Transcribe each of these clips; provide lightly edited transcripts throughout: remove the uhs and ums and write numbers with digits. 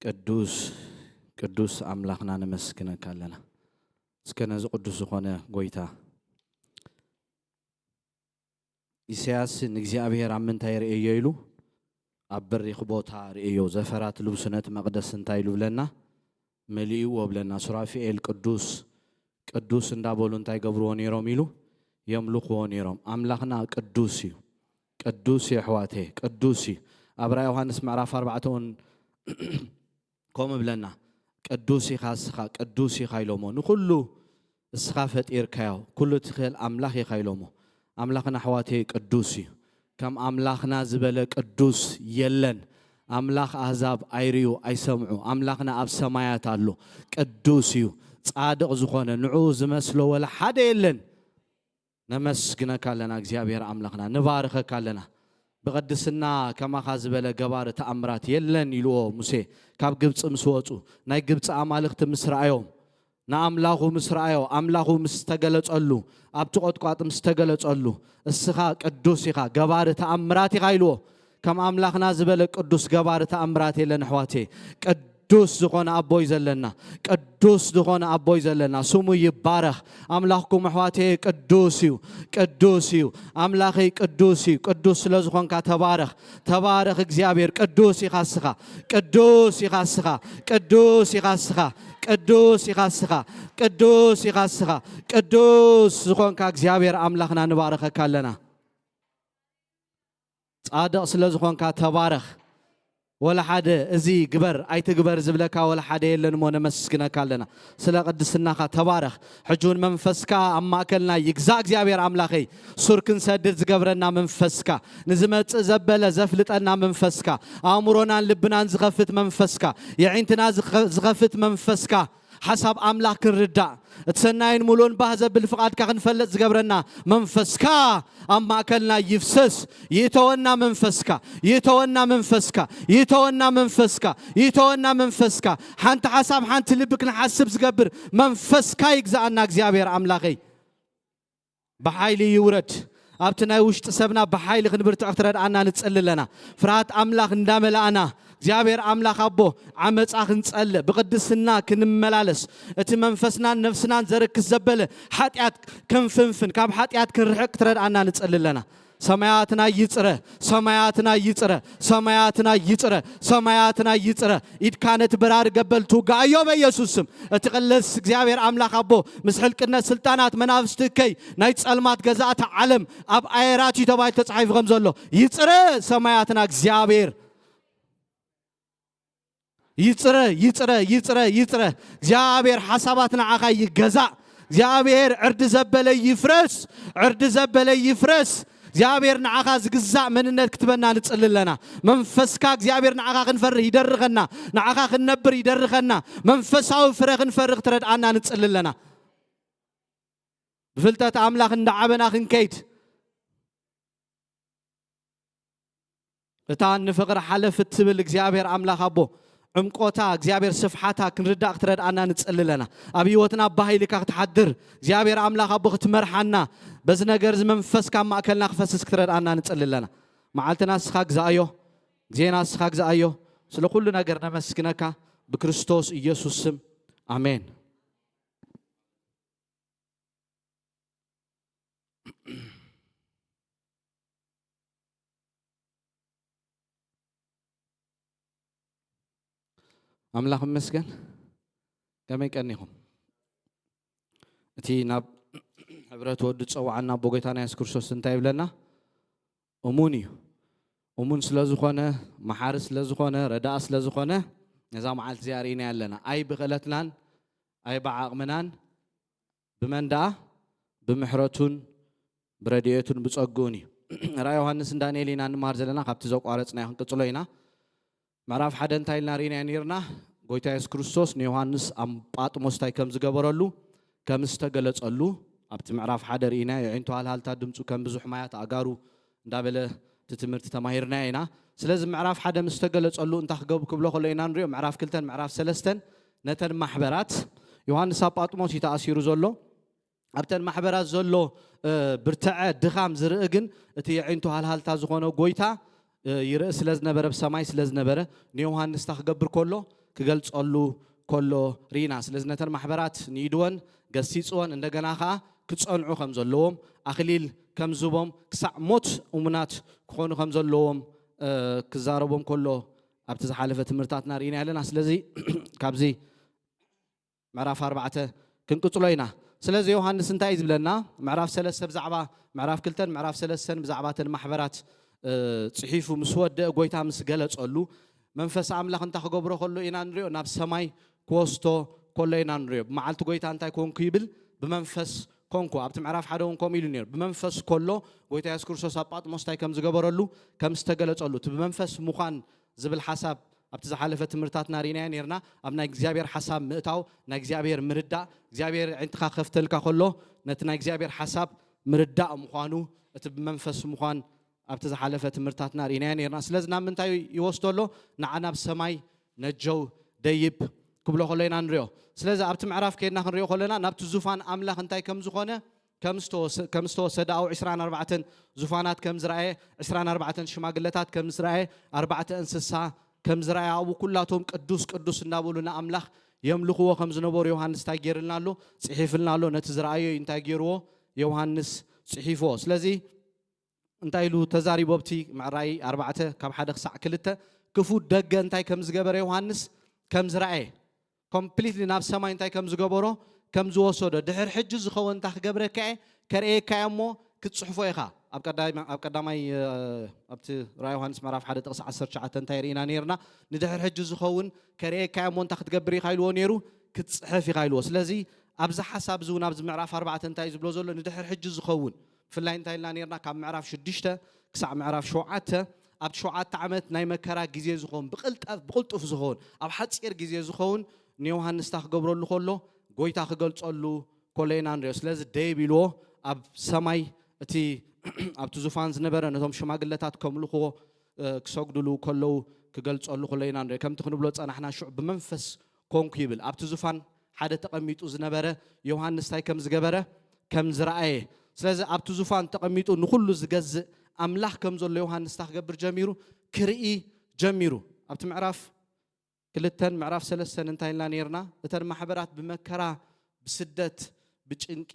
ቅዱስ አምላክና ነመስግነካ ኣለና እስከነዚ ቅዱስ ዝኾነ ጎይታ ኢሳያስ ንእግዚአብሔር አምንታይ ርእዮ ኢሉ ኣብ በሪኽ ቦታ ርእዮ ዘፈራት ልብስነት መቅደስ እንታይ ኢሉ ብለና መሊኡ ወብለና ሱራፊኤል ቅዱስ እንዳበሉ እንታይ ገብርዎ ነይሮም ኢሉ የምልኽዎ ነይሮም አምላክና ቅዱስ እዩ ቅዱስ የሕዋቴ ቅዱስ እዩ ኣብ ራእየ ዮሐንስ ምዕራፍ 4 كم بلنا قدوسي خاصخا قدوسي خايلومو نكل اسخا فطير كاو كل تخيل املاخ يخايلومو املاخنا حواتي قدوسي كم املاخنا زبل قدوس يلن املاخ احزاب ايريو ايسمعو املاخنا اب سمايات الله قدوسيو صادق زخونه نعو زمسلو ولا حدا يلن نمسكنك لنا እግዚአብሔር املاخنا نباركك لنا بقدسنا كما خازبله جبار تأمرات يلن يلو موسى كاب جبت مسواتو ناي جبت أمالخت مسرعيهم نأملاخو مسرعيو أملاخو مستقلت ألو أبتقط قات مستقلت ألو السخاء قدوسيخا جبار تأمرات غايلو كم أملاخنا زبله قدوس جبار تأمرات يلن حواتي قدوس زخون أبوي زلنا قدوس زخون أبوي زلنا سمو يبارخ أملاخكم حواتي قدوسيو أملاخي قدوس لزخون كتبارخ تبارخ እግዚአብሔር قدوس يخسخا قدوس زخون كእግዚአብሔር أملاخنا نبارخك كلنا صادق ስለዝኾንካ ተባረኽ ولا حدا ازي جبر اي تجبر زبلكا ولا حدا يلن مو نمسكنك لنا سلا قدسناخا تبارخ حجون منفسكا اما اكلنا يجزا እግዚአብሔር አምላኸይ ሱርክን ሰድር ዝገብረና መንፈስካ ንዝመጽ ዘበለ ዘፍልጠና መንፈስካ አእምሮናን ልብናን ዝኸፍት መንፈስካ የዒንትና ዝኸፍት መንፈስካ حسب أملاك الرداء تسناين مولون بهذا بالفقاد كأن فلت زجبرنا منفسكا أما أكلنا يفسس يتوانا منفسكا حنت حسب حنت لبك نحسب زجبر منفسكا يجزأنا እግዚአብሔር أملاكي بحيلي يورد أبتنا وشت سبنا بحيل خنبرت أكتر أنا نتسأل لنا فرات أملاك ندمل أنا እግዚአብሔር አምላክ አቦ አመጽ አኽንጸለ በቅድስና ክንመላለስ እቲ መንፈስና ነፍስናን ዘርክስ ዘበለ ኃጢአት ክንፍንፍን ካብ ኃጢአት ክንርሕቅ ትረዳና ንጸልለና ሰማያትና ይጽረ ኢድካነት በራር ገበልቱ ጋዮ በኢየሱስም እትቀለስ እግዚአብሔር አምላክ አቦ ምስሕልቅነት ስልጣናት መናፍስትከይ ናይ ጸልማት ገዛእታ ዓለም ኣብ አየራት ይተባይ ተጻሒፍ ከም ዘሎ ይጽረ ሰማያትና እግዚአብሔር يترى እግዚአብሔር حساباتنا عقا يجزا እግዚአብሔር عرد زبل يفرس እግዚአብሔር نعقا زغزا منነት كتبنا نصللنا منفسكا እግዚአብሔር نعقا خنفر يدرغنا نعقا خنبر يدرغنا منفساو فرغ نفرغ تردعنا نصللنا بفلتات املاك ندعبنا خنكيد እታን ፍቅር حلفت تبل እግዚአብሔር አምላክ አቦ عمقوتا እግዚአብሔር ስፍሓታ ክንርዳእ ክትረዳእና ንጽልለና ኣብ ህይወትና በኃይልካ ክትሓድር እግዚአብሔር አምላክ አቦ ክትመርሓና በዚ ነገር ዝመንፈስካ ማእከልና ክፈስስ ክትረዳእና ንጽልለና መዓልትና ስኻ ግዛእዮ ዜና ስኻ ግዛእዮ ስለ ኩሉ ነገር ነመስግነካ በክርስቶስ ኢየሱስ ስም አሜን أملاك مسكن كم يكنيهم تي ناب عبرت ودت أو عنا بوجتنا يسكرسوس انتايب لنا أمون سلازخانة محارس سلازخانة رداء سلازخانة نظام على زيارين لنا أي بغلتنا أي بعقمنان بمن دا بمحرتون برديتون بتصقوني رأي يوحنس دانيالينا نمارزلنا خبت زوق عرضنا يهون كتلوينا معرف حدا انتايلنا رينا نيرنا ጎይታ ኢየሱስ ክርስቶስ ንዮሐንስ አምጳጥሞስ ታይ ከም ዝገበረሉ ከም ዝተገለጸሉ ኣብቲ ምዕራፍ ሓደ ሪና የዕንቱ ሃልሃልታ ድምጹ ከም ብዙሕ ማያት አጋሩ እንዳበለ ትምህርት ተማሂርና ኢና ስለዚ ምዕራፍ ሓደ ምስተገለጸሉ እንታይ ክገብሩ ክብሎ ከለይና ንሪኦ ምዕራፍ 2 ምዕራፍ 3 ነተን ማሕበራት ዮሐንስ አምጳጥሞስ ይተኣሲሩ ዘሎ ኣብተን ማሕበራት ዘሎ ብርትዐ ድኻም ዝርኢ ግን እቲ የዕንቱ ሃልሃልታ ዝኾነ ጎይታ ይርኢ ስለዝነበረ በሰማይ ስለዝነበረ ንዮሐንስ ታክገብር ከሎ ክገልጸሉ ከሎ ሪና ስለዚ ነተን ማሕበራት ንይድወን ገሲጽወን እንደገና ኸዓ ክጸንዑ ከም ዘለዎም ኣኽሊል ከም ዝቦም ክሳዕ ሞት እሙናት ክኾኑ ከም ዘለዎም ክዛረቦም ከሎ ኣብቲ ዝሓለፈ ትምህርታትና ሪና ኣለና ስለዚ ካብዚ ምዕራፍ 4 ክንቅጽሎ ኢና ስለዚ ዮሐንስ እንታይ ዝብለና ምዕራፍ 3 ብዛዕባ ምዕራፍ 2 ምዕራፍ 3 ብዛዕባ ተን ማሕበራት ጽሒፉ ምስ ወደአ ጎይታ ምስ ገለጸሉ መንፈስ ኣምላኽ እንታይ ክገብሮ ከሎ ኢና ንሪኦ ናብ ሰማይ ክወስቶ ከሎ ኢና ንሪኦ ብመዓልቲ ጎይታ እንታይ ኮንኩ ይብል ብመንፈስ ኮንኩ ኣብቲ ምዕራፍ 1 እውን ከምኡ ኢሉ ነይሩ ብመንፈስ ከሎ ጎይታ ኢየሱስ ክርስቶስ ኣብ ጳጥሞስ እንታይ ከም ዝገበረሉ ከም ዝተገለጸሉ እቲ ብመንፈስ ምዃን ዝብል ሓሳብ ኣብቲ ዝሓለፈ ትምህርታትና ሪና ነርና ኣብ ናይ እግዚአብሔር ሓሳብ ምእታው ናይ እግዚአብሔር ምርዳእ እግዚአብሔር ዕንትኻ ከፍተልካ ከሎ ነቲ ናይ እግዚአብሔር ሓሳብ ምርዳእ ምዃኑ እቲ ብመንፈስ ምዃን ኣብቲ ዝሓለፈ ትምህርታትና ሪና ነርና ስለዚ ናብ ምንታይ ይወስደሎ ንዓና ብሰማይ ነጀው ደይብ ክብሎ ከሎ ኢና ንሪኦ ስለዚ ኣብቲ ምዕራፍ ከድና ክንሪኦ ከለና ናብቲ ዙፋን ኣምላኽ እንታይ ከም ዝኾነ ከም ዝተወሰደ ኣብ 24 ዙፋናት ከም ዝረአየ 24 ሽማግለታት ከም ዝረአየ 4 እንስሳ ከም ዝረአየ ኣብኡ ኩላቶም ቅዱስ ቅዱስ እናበሉ ንኣምላኽ የምልኽዎ ከም ዝነበሩ ዮሐንስ እንታይ ገይሩልና ኣሎ ጽሒፍልና ኣሎ ነቲ ዝረአዮ እንታይ ገይርዎ ዮሐንስ ጽሒፍዎ ስለዚ እንታይ ኢሉ ተዛሪቦ ኣብቲ ምዕራይ 4 ካብ 1 ክሳዕ 2 ክፉት ደገ እንታይ ከም ዝገበረ ዮሐንስ ከም ዝረአየ ኮምፕሊትሊ ናብ ሰማይ እንታይ ከም ዝገበሮ ከም ዝወሰዶ ድሕር ሕጂ ዝኸውን እንታይ ክገብረካ ከርእየካ እሞ ክትጽሕፎ ኢኻ ኣብ ቀዳማይ ኣብቲ ራእይ ዮሐንስ ምዕራፍ 1 ጥቕሲ 19 እንታይ ርኢና ነርና ንድሕር ሕጂ ዝኸውን ከርእየካ እሞ እንታይ ክትገብር ኢኻ ኢልዎ ነይሩ ክትጽሕፍ ኢኻ ኢልዎ ስለዚ ኣብዚ ሓሳብ እዚ እውን ኣብዚ ምዕራፍ 4 እንታይ ዝብሎ ዘሎ ንድሕር ሕጂ ዝኸውን ብፍላይ እንታይ ኢልና ነርና ካብ ምዕራፍ 6 ክሳዕ ምዕራፍ 7 ኣብቲ 7 ዓመት ናይ መከራ ግዜ ዝኸውን ብቕልጡፍ ዝኸውን ኣብ ሓፂር ግዜ ዝኸውን ንዮሐንስ ክገብረሉ ከሎ ጎይታ ክገልጸሉ ከሎ ኢና ንሪኦ ስለዚ ደይብ ኢልዎ ኣብ ሰማይ እቲ ኣብቲ ዙፋን ዝነበረ ነቶም ሽማግለታት ከምልኽዎ ክሰግድሉ ከለዉ ክገልጸሉ ከሎ ኢና ንሪኦ ከምቲ ክንብሎ ፀናሕና ሽዑ ብመንፈስ ኮንኩ ይብል ኣብቲ ዙፋን ሓደ ተቐሚጡ ዝነበረ ዮሐንስ እንታይ ከም ዝገበረ ከም ዝረአየ ስለዚ ኣብቲ ዙፋን ተቐሚጡ ንኩሉ ዝገዝእ ኣምላኽ ከም ዘሎ ዮሐንስ ክገብር ጀሚሩ ክርኢ ጀሚሩ ኣብቲ ምዕራፍ 2 ምዕራፍ 3 እንታይ ኢልና ነርና እተን ማሕበራት ብመከራ ብስደት ብጭንቂ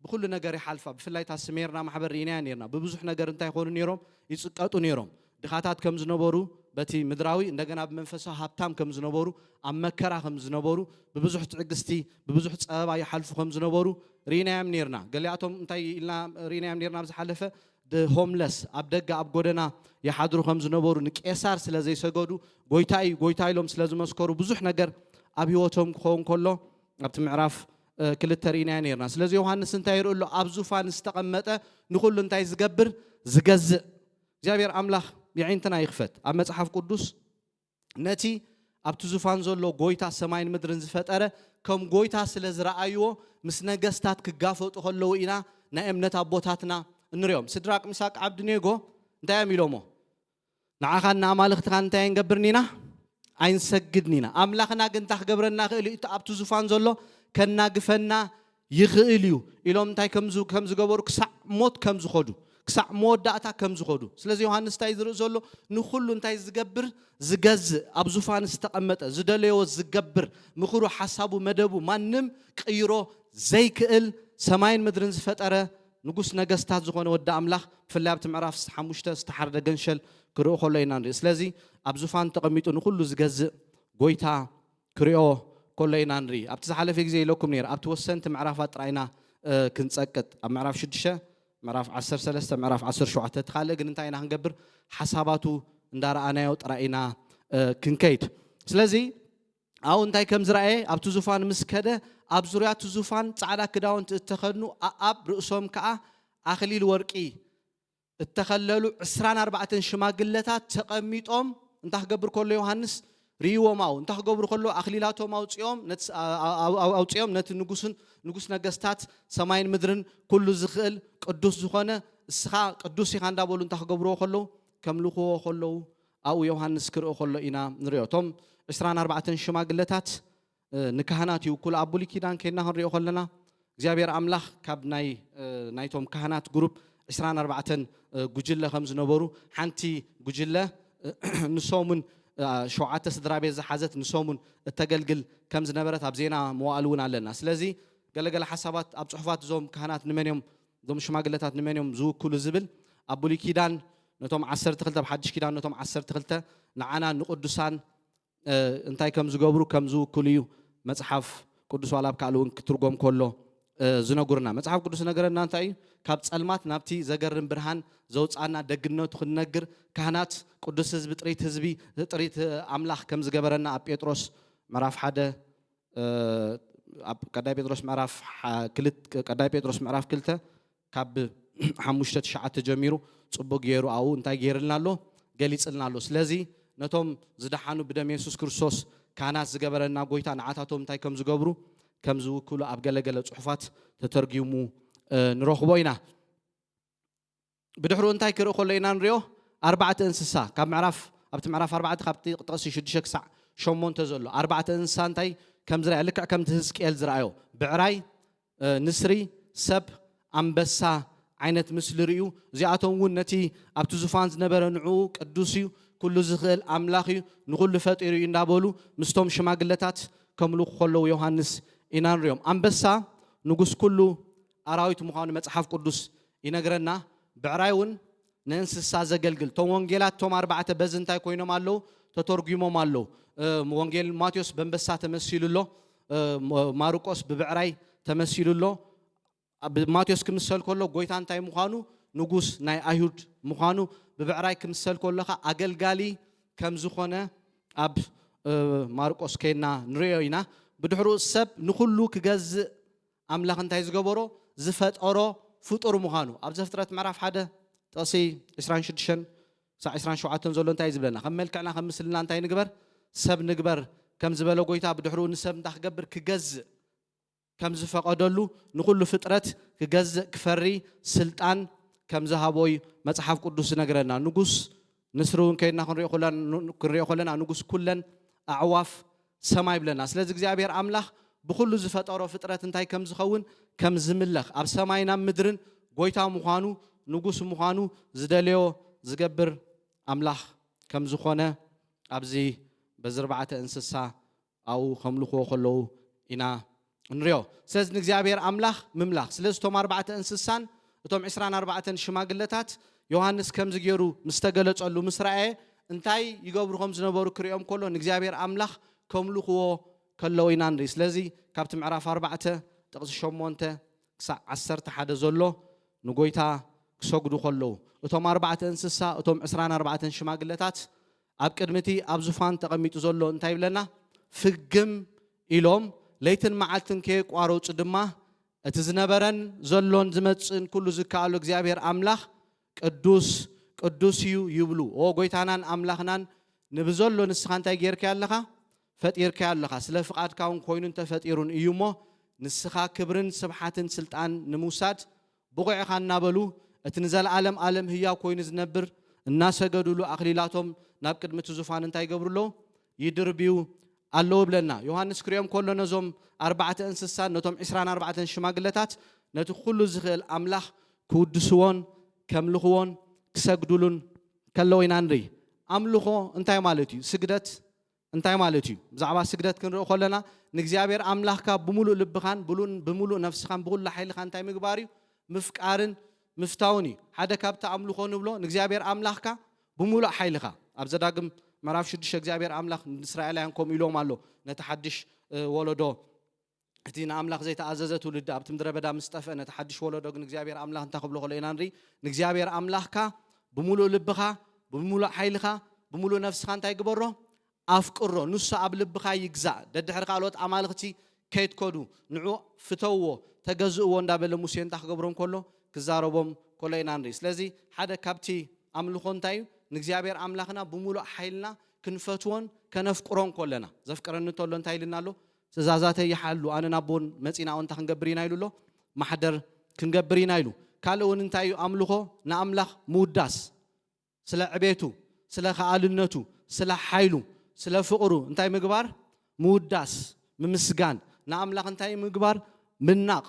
ብኩሉ ነገር ይሓልፋ ብፍላይ ታስሜርና ማሕበር ሪና ነርና ብብዙሕ ነገር እንታይ ኾኑ ነሮም ይጽቀጡ ነሮም ድኻታት ከም ዝነበሩ በቲ ምድራዊ እንደገና ብመንፈሳዊ ሃብታም ከም ዝነበሩ ኣብ መከራ ከም ዝነበሩ ብብዙሕ ትዕግስቲ ብብዙሕ ፀበባ ይሓልፉ ከም ዝነበሩ ሪናዮም ነርና ገሊኣቶም እንታይ ኢልና ሪናዮም ነርና ብዝሓለፈ ሆምለስ ኣብ ደገ ኣብ ጎደና ይሓድሩ ከም ዝነበሩ ንቄሳር ስለ ዘይሰገዱ ጎይታ ኢሎም ስለ ዝመስከሩ ብዙሕ ነገር ኣብ ህይወቶም ክኸውን ከሎ ኣብቲ ምዕራፍ 2 ሪና ነርና ስለዚ ዮሐንስ እንታይ ይርኢ ኣሎ ኣብ ዙፋን ዝተቐመጠ ንኩሉ እንታይ ዝገብር ዝገዝእ እግዚአብሔር ኣምላኽ ይዕንትና ይኽፈት ኣብ መጽሓፍ ቅዱስ ነቲ ኣብቲ ዙፋን ዘሎ ጎይታ ሰማይን ምድርን ዝፈጠረ ከም ጎይታ ስለ ዝረአይዎ ምስ ነገስታት ክጋፈጡ ከለዉ ኢና ናይ እምነት ኣቦታትና እንሪኦም ስድራቅ ሚሳቅ ዓብድኔጎ እንታይ እዮም ኢሎሞ ንዓኻና ኣማልኽትኻ እንታይ እንገብርኒና ኣይንሰግድኒና ኣምላኽና ግን እንታይ ክገብረና ክእል እዩ ኣብቲ ዙፋን ዘሎ ከናግፈና ይኽእል እዩ ኢሎም እንታይ ከም ዝገበሩ ክሳዕ ሞት ከም ዝኸዱ ክሳዕ መወዳእታ ከም ዝኸዱ ስለዚ ዮሐንስ እንታይ ዝርኢ ዘሎ ንኩሉ እንታይ ዝገብር ዝገዝእ ኣብ ዙፋን ዝተቐመጠ ዝደለዮ ዝገብር ምኽሩ ሓሳቡ መደቡ ማንም ቅይሮ ዘይክእል ሰማይን ምድርን ዝፈጠረ ንጉስ ነገስታት ዝኾነ ወዲ ኣምላኽ ብፍላይ ኣብቲ ምዕራፍ 5 ዝተሓረደ ገንሸል ክሪኦ ከሎ ኢና ንርኢ ስለዚ ኣብ ዙፋን ተቐሚጡ ንኩሉ ዝገዝእ ጎይታ ክሪኦ ከሎ ኢና ንርኢ ኣብቲ ዝሓለፈ ግዜ ኢለኩም ነይረ ኣብቲ ወሰንቲ ምዕራፋት ጥራይና ክንጸቅጥ ኣብ ምዕራፍ 6 ምዕራፍ 13 ምዕራፍ 17 ተኻልእ ግን እንታይ ኢና ክንገብር ሓሳባቱ እንዳረኣናዮ ጥራይና ክንከይድ ስለዚ ኣው እንታይ ከም ዝረአየ ኣብቲ ዙፋን ምስ ከደ ኣብ ዙርያቱ ዙፋን ጻዕዳ ክዳውንቲ እተኸድኑ ኣብ ርእሶም ከዓ ኣኽሊል ወርቂ እተኸለሉ 24 ሽማግለታት ተቐሚጦም እንታይ ክገብር ከሎ ዮሐንስ ሪእዎም ኣው እንታይ ክገብሩ ከሎ ኣኽሊላቶም ኣውፅኦም ነቲ ንጉስ ነገስታት ሰማይን ምድርን ኩሉ ዝኽእል ቅዱስ ዝኾነ እስኻ ቅዱስ ኢኻ እንዳበሉ እንታይ ክገብርዎ ከለዉ ከምልኽዎ ከለዉ ኣብኡ ዮሐንስ ክሪኦ ከሎ ኢና ንሪኦ እቶም 24 ሽማግለታት ንካህናት ይውክሉ ኣብ ብሉይ ኪዳን ከይድና ክንሪኦ ከለና እግዚአብሔር ኣምላኽ ካብ ናይቶም ካህናት ግሩፕ 24 ጉጅለ ከም ዝነበሩ ሓንቲ ጉጅለ ንሶምን ሸውዓተ ስድራ ቤት ዝሓዘት ንሶሙን እተገልግል ከም ዝነበረት ኣብ ዜና መዋዕል እውን ኣለና ስለዚ ገለገለ ሓሳባት ኣብ ጽሑፋት ዞም ካህናት ንመንዮም ዞም ሽማግለታት ንመንዮም ዝውክሉ ዝብል ኣብ ብሉይ ኪዳን ነቶም 12 ብሓድሽ ኪዳን ነቶም 12 ንዓና ንቅዱሳን እንታይ ከም ዝገብሩ ከም ዝውክሉ እዩ መጽሓፍ ቅዱስ ዋላ ኣብ ካልእ እውን ክትርጎም ከሎ ዝነጉርና መጽሓፍ ቅዱስ ነገረና እንታይ እዩ ካብ ጸልማት ናብቲ ዘገርም ብርሃን ዘውፃና ደግነቱ ክንነግር ካህናት ቅዱስ ህዝቢ ጥሪት ኣምላኽ ከም ዝገበረና ኣብ ጴጥሮስ ምዕራፍ 1 ኣብ ቀዳይ ጴጥሮስ ምዕራፍ 2 ካብ 5-9 ጀሚሩ ጽቡቕ ገይሩ ኣው እንታይ ገይርልና ኣሎ ገሊጽልና ኣሎ ስለዚ ነቶም ዝደሓኑ ብደም ኢየሱስ ክርስቶስ ካህናት ዝገበረና ጎይታ ንዓታቶም እንታይ ከም ዝገብሩ ከም ዝውክሉ ኣብ ገለገለ ጽሑፋት ተተርጊሙ ንረኽቦ ኢና ብድሕሩ እንታይ ክርኢ ከሎ ኢና ንሪኦ ኣርባዕተ እንስሳ ካብ ምዕራፍ ኣብቲ ምዕራፍ 4 ካብቲ ጥቕሲ 6 ክሳዕ 8 ዘሎ ኣርባዕተ እንስሳ እንታይ ከም ዝረአየ ልክዕ ከምቲ ሕዝቅኤል ዝረአዮ ብዕራይ ንስሪ ሰብ ኣንበሳ ዓይነት ምስሊ ርዩ እዚኣቶም እውን ነቲ ኣብቲ ዙፋን ዝነበረ ንዑ ቅዱስ እዩ ኩሉ ዝኽእል ኣምላኽ እዩ ንኩሉ ፈጢሩ እዩ እንዳበሉ ምስቶም ሽማግለታት ከምልኹ ከለዉ ዮሃንስ ኢና ንሪኦም ኣንበሳ ንጉስ ኩሉ ኣራዊት ምዃኑ መጽሓፍ ቅዱስ ይነግረና ብዕራይ እውን ንእንስሳ ዘገልግል ቶም ወንጌላት ቶም 4 በዚ እንታይ ኮይኖም ኣለዉ ተተርጉሞም ኣለዉ ወንጌል ማቴዎስ በአንበሳ ተመሲሉሎ ማርቆስ ብብዕራይ ተመሲሉሎ ማቴዎስ ክምሰል ከሎ ጎይታ እንታይ ምዃኑ ንጉስ ናይ ኣይሁድ ምዃኑ ብብዕራይ ክምሰል ከሎኻ ኣገልጋሊ ከም ዝኾነ ኣብ ማርቆስ ከይና ንሪኦ ኢና ብድሕሩ ሰብ ንኩሉ ክገዝእ ኣምላኽ እንታይ ዝገበሮ ዝፈጠሮ ፍጡር ምዃኑ ኣብ ዘፍጥረት ምዕራፍ 1 ጥቕሲ 26-27 ዘሎ እንታይ ዝብለና ከም መልክዕና ከም ምስልና እንታይ ንግበር ሰብ ንግበር ከም ዝበለ ጎይታ ብድሕሩ ንሰብ እንታይ ክገብር ክገዝእ ከም ዝፈቀደሉ ንኩሉ ፍጥረት ክገዝእ ክፈሪ ስልጣን ከም ዝሃቦይ መጽሓፍ ቅዱስ ነገረና ንጉስ ንስሩን ከይና ክንሪኦ ከለና ንጉስ ኩለን ኣዕዋፍ ሰማይ ብለና ስለዚ እግዚአብሔር ኣምላኽ ብኩሉ ዝፈጠሮ ፍጥረት እንታይ ከም ዝኸውን ከም ዝምለኽ ኣብ ሰማይና ምድርን ጎይታ ምዃኑ ንጉስ ምዃኑ ዝደልዮ ዝገብር ኣምላኽ ከም ዝኾነ ኣብዚ በዝርባዕተ እንስሳ ኣው ከምልኽዎ ከለዉ ኢና ንሪኦ ስለዚ ንእግዚአብሔር ኣምላኽ ምምላኽ ስለዚ እቶም 4 እንስሳን እቶም 24 ሽማግለታት ዮሃንስ ከም ዝገይሩ ምስ ተገለጸሉ ምስ ረአየ እንታይ ይገብሩ ከም ዝነበሩ ክሪኦም ከሎ ንእግዚአብሔር ኣምላኽ ከምልኽዎ ከለዉ ኢና ንርኢ ስለዚ ካብቲ ምዕራፍ 4 ጥቕሲ 8 ክሳዕ 11 ዘሎ ንጎይታ ክሰግዱ ከለዉ እቶም 4 እንስሳ እቶም 24 ሽማግለታት ኣብ ቅድሚቲ ኣብ ዙፋን ተቐሚጡ ዘሎ እንታይ ይብለና ፍግም ኢሎም ለይትን መዓልትን ከይቋረፁ ድማ እቲ ዝነበረን ዘሎን ዝመጽን ኩሉ ዝከኣሉ እግዚአብሔር ኣምላኽ ቅዱስ ቅዱስ እዩ ይብሉ ኦ ጎይታናን ኣምላኽናን ንብዘሎ ንስኻ እንታይ ጌርካ ኣለኻ ፈጢርካ ኣለኻ ስለ ፍቓድካ እውን ኮይኑን ተፈጢሩን እዩ እሞ ንስኻ ክብርን ስብሓትን ስልጣን ንምውሳድ ብቑዕኻ እናበሉ እቲ ንዘለዓለም ዓለም ህያው ኮይኑ ዝነብር እናሰገዱሉ ኣኽሊላቶም ናብ ቅድሚቲ ዙፋን እንታይ ይገብሩሎ ይድርብዩ ኣለዉ ብለና ዮሃንስ ክሪኦም ከሎ ነዞም 4 እንስሳን ነቶም 24 ሽማግለታት ነቲ ኩሉ ዝኽእል ኣምላኽ ክውድስዎን ከምልኽዎን ክሰግዱሉን ከለዉ ኢና ንርኢ ኣምልኾ እንታይ ማለት እዩ ስግደት እንታይ ማለት እዩ ብዛዕባ ስግደት ክንሪኦ ከለና ንእግዚአብሔር ኣምላኽካ ብሙሉእ ልብኻን ብሙሉእ ነፍስኻን ብኩሉ ሓይልኻ እንታይ ምግባር እዩ ምፍቃርን ምፍታውን እዩ ሓደ ካብቲ ኣምልኾ ንብሎ ንእግዚአብሔር ኣምላኽካ ብሙሉእ ሓይልኻ ኣብ ዘዳግም ምዕራፍ 6 እግዚአብሔር ኣምላኽ ንእስራኤላውያን ከምኡ ኢሎም ኣሎ ነቲ ሓድሽ ወለዶ እቲ ንኣምላኽ ዘይተኣዘዘ ትውልዲ ኣብቲ ምድረ በዳ ምስ ጠፍአ ነቲ ሓድሽ ወለዶ ግን እግዚአብሔር ኣምላኽ እንታይ ክብሎ ከሎ ኢና ንርኢ ንእግዚአብሔር ኣምላኽካ ብሙሉእ ልብኻ ብሙሉእ ሓይልኻ ብሙሉእ ነፍስኻ እንታይ ግበሮ ኣፍቅሮ ንሱ ኣብ ልብኻ ይግዛእ ደድሕሪ ካልኦት ኣማልኽቲ ከይትከዱ ንዑ ፍተውዎ ተገዝእዎ እንዳበለ ሙሴ እንታይ ክገብሮም ከሎ ክዛረቦም ከሎ ኢና ንርኢ ስለዚ ሓደ ካብቲ ኣምልኾ እንታይ እዩ ንእግዚአብሔር ኣምላኽና ብሙሉእ ሓይልና ክንፈትዎን ከነፍቅሮን ከለና ዘፍቅረኒ እንተሎ እንታይ ኢልና ኣሎ ትእዛዛተይ ይሓሉ ኣነ ናቦን መፂና እንታይ ክንገብር ኢና ኢሉ ኣሎ ማሕደር ክንገብር ኢና ኢሉ ካልእ እውን እንታይ እዩ ኣምልኾ ንኣምላኽ ምውዳስ ስለ ዕቤቱ ስለ ኸኣልነቱ ስለ ሓይሉ ስለ ፍቕሩ እንታይ ምግባር ምውዳስ ምምስጋን ንኣምላኽ እንታይ ምግባር ምናቕ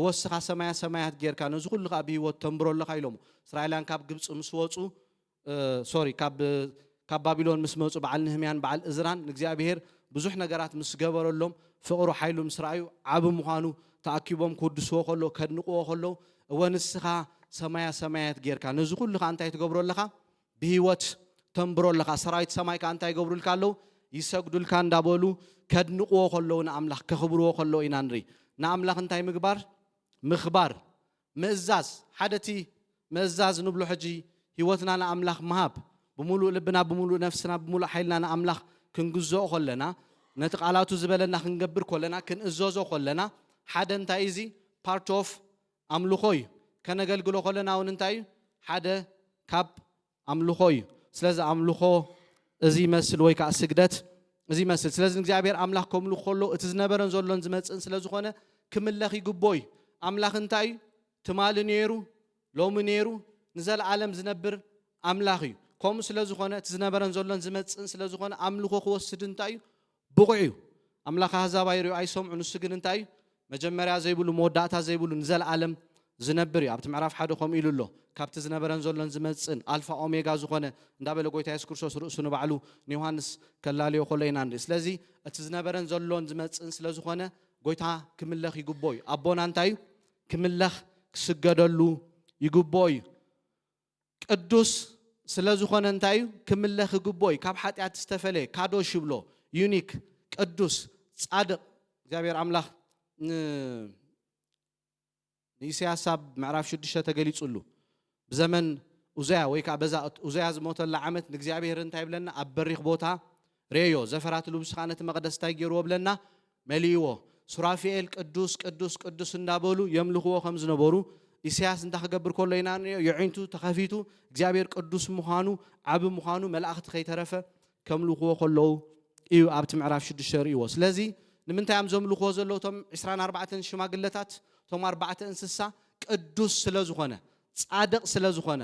ወስኻ ሰማያ ሰማያት ጌርካ ነዚ ኩሉ ኸ ብሂወት ተንብሮ ኣለኻ ኢሎም እስራኤላውያን ካብ ግብፂ ምስ ወፁ ካብ ካብ ባቢሎን ምስ መጹ በዓል ነህምያን በዓል እዝራን እግዚአብሔር ብዙሕ ነገራት ምስ ገበረሎም ፍቅሩ ሓይሉ ምስ ረአዩ ዓብ ምዃኑ ተኣኪቦም ክውድስዎ ከሎ ከድንቅዎ ከሎ ወንስኻ ሰማያት ጌርካ ነዚ ኩሉ ካ እንታይ ትገብሮለኻ ብህይወት ተንብሮለኻ ሰራዊት ሰማይ ካ እንታይ ይገብሩልካ ኣለው ይሰግዱልካ እንዳበሉ ከድንቅዎ ከለው ንኣምላኽ ከኽብርዎ ከለው ኢና ንርኢ ንኣምላኽ እንታይ ምኽባር ምእዛዝ ሓደቲ ምእዛዝ ንብሎ ሕጂ ህይወትና ንኣምላኽ መሃብ بملو لبنا بملو نفسنا بملو حيلنا أملاخ كنجزء خلنا نتقالاتو زبالنا كنجبر كلنا كنزوزو خلنا حدا انتايزي part of أملوخوي كنا قالوا خلنا وننتاي حدا كاب أملوخوي سلازم أملوخو زي مثل ويك أسجدت زي مثل سلازم جابير أملاخ كملو خلو اتزنبرن زولن زمت سلازم خنا كملاخ يجبوي أملاخ انتاي تمال نيرو لو منيرو نزل عالم زنبر أملاخي كم سلازم خنا تزنبرن زولن زمت سلازم خنا أملوخو خوسد انتاي بقعيو أملاخ هذا بايرو أيسوم عنصقن انتاي مجمرة زي بقولوا موداتها زي بقولوا نزل عالم زنبري عبد معرف حدا خم يلو له كابت زنبرن زولن زمتسن ألفا أوميغا زخونه ندابل قويت هاي سكورسوس رؤسنا بعلو نيوهانس كلالي وخلينا ندرس لذي تزنبرن زولن زمتسن سلازم خونه قويتها كملخ يجوبوي أبونا انتاي كملخ سجدلو يجوبوي قدوس سلازم خونه انتاي كملخ يجوبوي كاب حتى تستفله كادو شبلو يونيك قدوس صادق እግዚአብሔር አምላክ ኢሳያስ ምዕራፍ 6 ተገሊጹሉ በዘመን ኡዛያ ወይካ በዛ ኡዛያ ዝሞተላ ዓመት እግዚአብሔር እንታይ ብለና ኣብ በሪኽ ቦታ ሬዮ ዘፈራት ልብስ ኻነት መቅደስ ታይገርዎ ብለና መሊዎ ሱራፊኤል ቅዱስ ቅዱስ ቅዱስ እንዳበሉ የምልኽዎ ከም ዝነበሩ ኢሳያስ እንታይ ክገብር ከሎ ኢና የዒንቱ ተኸፊቱ እግዚአብሔር ቅዱስ ምዃኑ ዓብ ምዃኑ መላእኽቲ ከይተረፈ ከምልኽዎ ከለው እዩ ኣብቲ ምዕራፍ 6 ርእይዎ ስለዚ ንምንታይ am ዘምልኽዎ ዘለው ቶም 24 ሽማግለታት ቶም 4 እንስሳ ቅዱስ ስለዝኾነ ጻድቅ ስለዝኾነ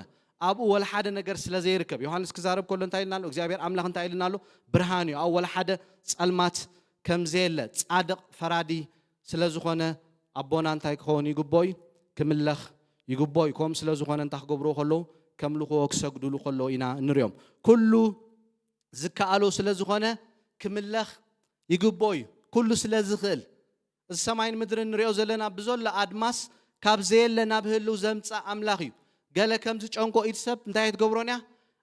ኣብኡ ወላ ሓደ ነገር ስለዘይርከብ ዮሐንስ ክዛረብ ከሎ እንታይ ኢልና ኣሎ እግዚአብሔር አምላክ እንታይ ኢልና ኣሎ ብርሃን እዩ ኣብ ወላ ሓደ ጸልማት ከምዘየለ ጻድቅ ፈራዲ ስለዝኾነ ኣቦና እንታይ ክኾን ይግቦይ ክምለኽ ይግቦይ ከም ስለዝኾነ እንታይ ክገብሮ ከለው ከምልኽዎ ክሰግዱሉ ከለው ኢና ንሪኦም ኩሉ ዝከኣሎ ስለዝኾነ ክምለኽ ይግቦይ كل سلازخل السماين مدرن ريو زلنا بزول أدماس كابزيل لنا بهلو زمتة أملاخي قال كم تجانكو إتسب نتاعي تقبرونيا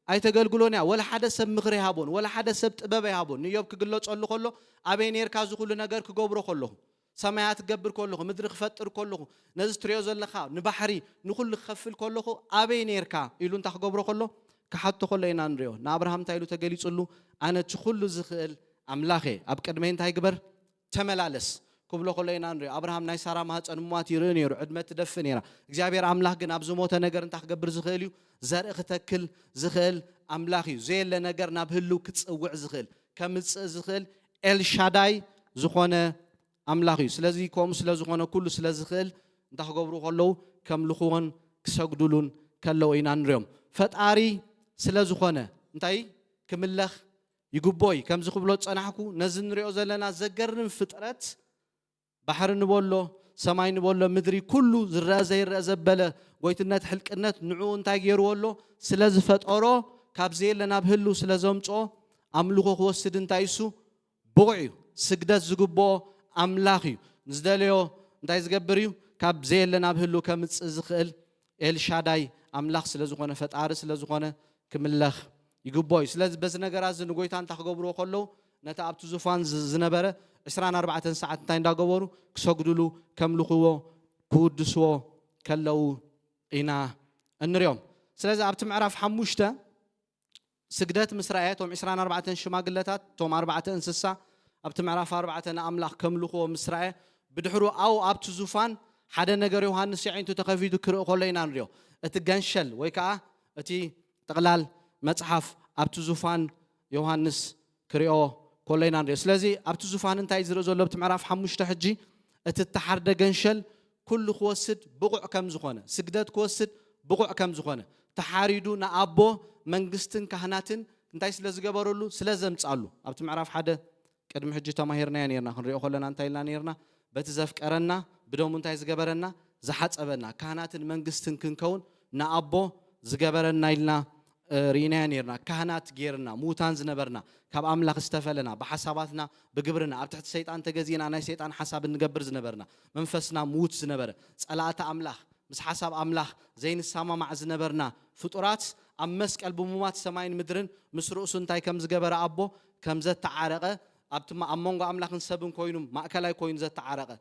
أي تقولونيا ولا حدا سب مغري هابون ولا حدا سب تبابي هابون نيوب كقولو تقولو كله أبين يركزوا كل نجار كقبرو كله سماعات تقبر كله مدرك فتر كله نزل ريو زلنا خا نبحري نقول خفل كله أبين يركا يلون تقبرو كله كحطو كله ينانريو نابراهام تايلو تقولي تقولو أنا تخلو زخل أملاخي أبكر مين تاي قبر تملالس كبلو خلينا نري أبراهام ناي سارا ما هتش أنموات يرنيرو عدمت تدفنيرا إجابير أملاخ جن أبزموت نجار أنت خبر زخيليو زرق تكل زخيل أملاخي زين لنجار نبهلو كتسوع زخيل كم زخيل الشاداي زخانة أملاخي سلازي كوم سلاز زخانة كل سلاز زخيل أنت خبرو خلو كم لخوان كسجدلون كلو إينا نريم فتعري سلاز زخانة أنتي كملخ يجوبوي كم زخبلوت أنا حكو نزن ريو زلنا زجرن فترات بحر نبولو سماي نبولو مدري كله زرازي الرزبلة قويت النت حلق النت نعون تاجر ولو سلاز فترة كابزيل لنا بهلو سلازمتو أملوخو خوسدن تايسو بوعيو سجدت زجوبو أملاخي نزدليو نتايز جبريو كابزيل لنا بهلو كمتس زخل الشاداي أملاخ سلازقنا فتعار سلازقنا كملاخ يجوبوي سلاز بس نجارز نقولتان تحقبرو خلو نتعبت زفان زنبرة 24 ساعة تاين داقورو كسجدلو كملخوه كودسوا كلو إنا النريوم سلاز عبت معرف حموشته سجدات مسرعيات توم 24 شماغلتات توم 4 انسسا عبت معرف 4 أملاخ كملخوه مسرعي بدحرو أو عبت زفان حدا نجار يوحنس يعينتو تخفيدو كرو خلينا نريو اتجنشل ويكا اتي تقلال مصحف أبت زفان يوحنس كريو كلنا نريس لذي أبت زفان انتاي زرو زلو بتمعرف حموش تحجي اتتحرد جنشل كل خوسد بقع كم زخانة سجدات خوسد بقع كم زخانة تحاريدو نأبو منجستن كهناتن انتاي سلاز جبرولو سلازم تسألو أبت معرف حدا كدم حجي تماهيرنا ينيرنا خنريو خلنا انتاي لانيرنا بتزفك أرنا بدون انتاي زجبرنا زحت أبنا كهناتن منجستن كنكون نأبو زجبرنا يلنا ሪና ነርና ካህናት ጌርና ሙታን ዝነበርና ካብ ኣምላኽ ዝተፈለና በሐሳባትና በግብርና ኣብ ትሕቲ ሰይጣን ተገዚና ናይ ሰይጣን ሐሳብ እንገብር ዝነበርና መንፈስና ሙት ዝነበረ ጸላእታ ኣምላኽ ምስ ሐሳብ ኣምላኽ ዘይንሰማማዕ ዝነበርና ፍጡራት ኣብ መስቀል ብሙማት ሰማይን ምድርን ምስ ርእሱ እንታይ ከም ዝገበረ ኣቦ ከም ዘተዓረቀ ኣብ መንጎ ኣምላኽን ሰብን ኮይኑ ማእከላይ ኮይኑ ዘተዓረቀ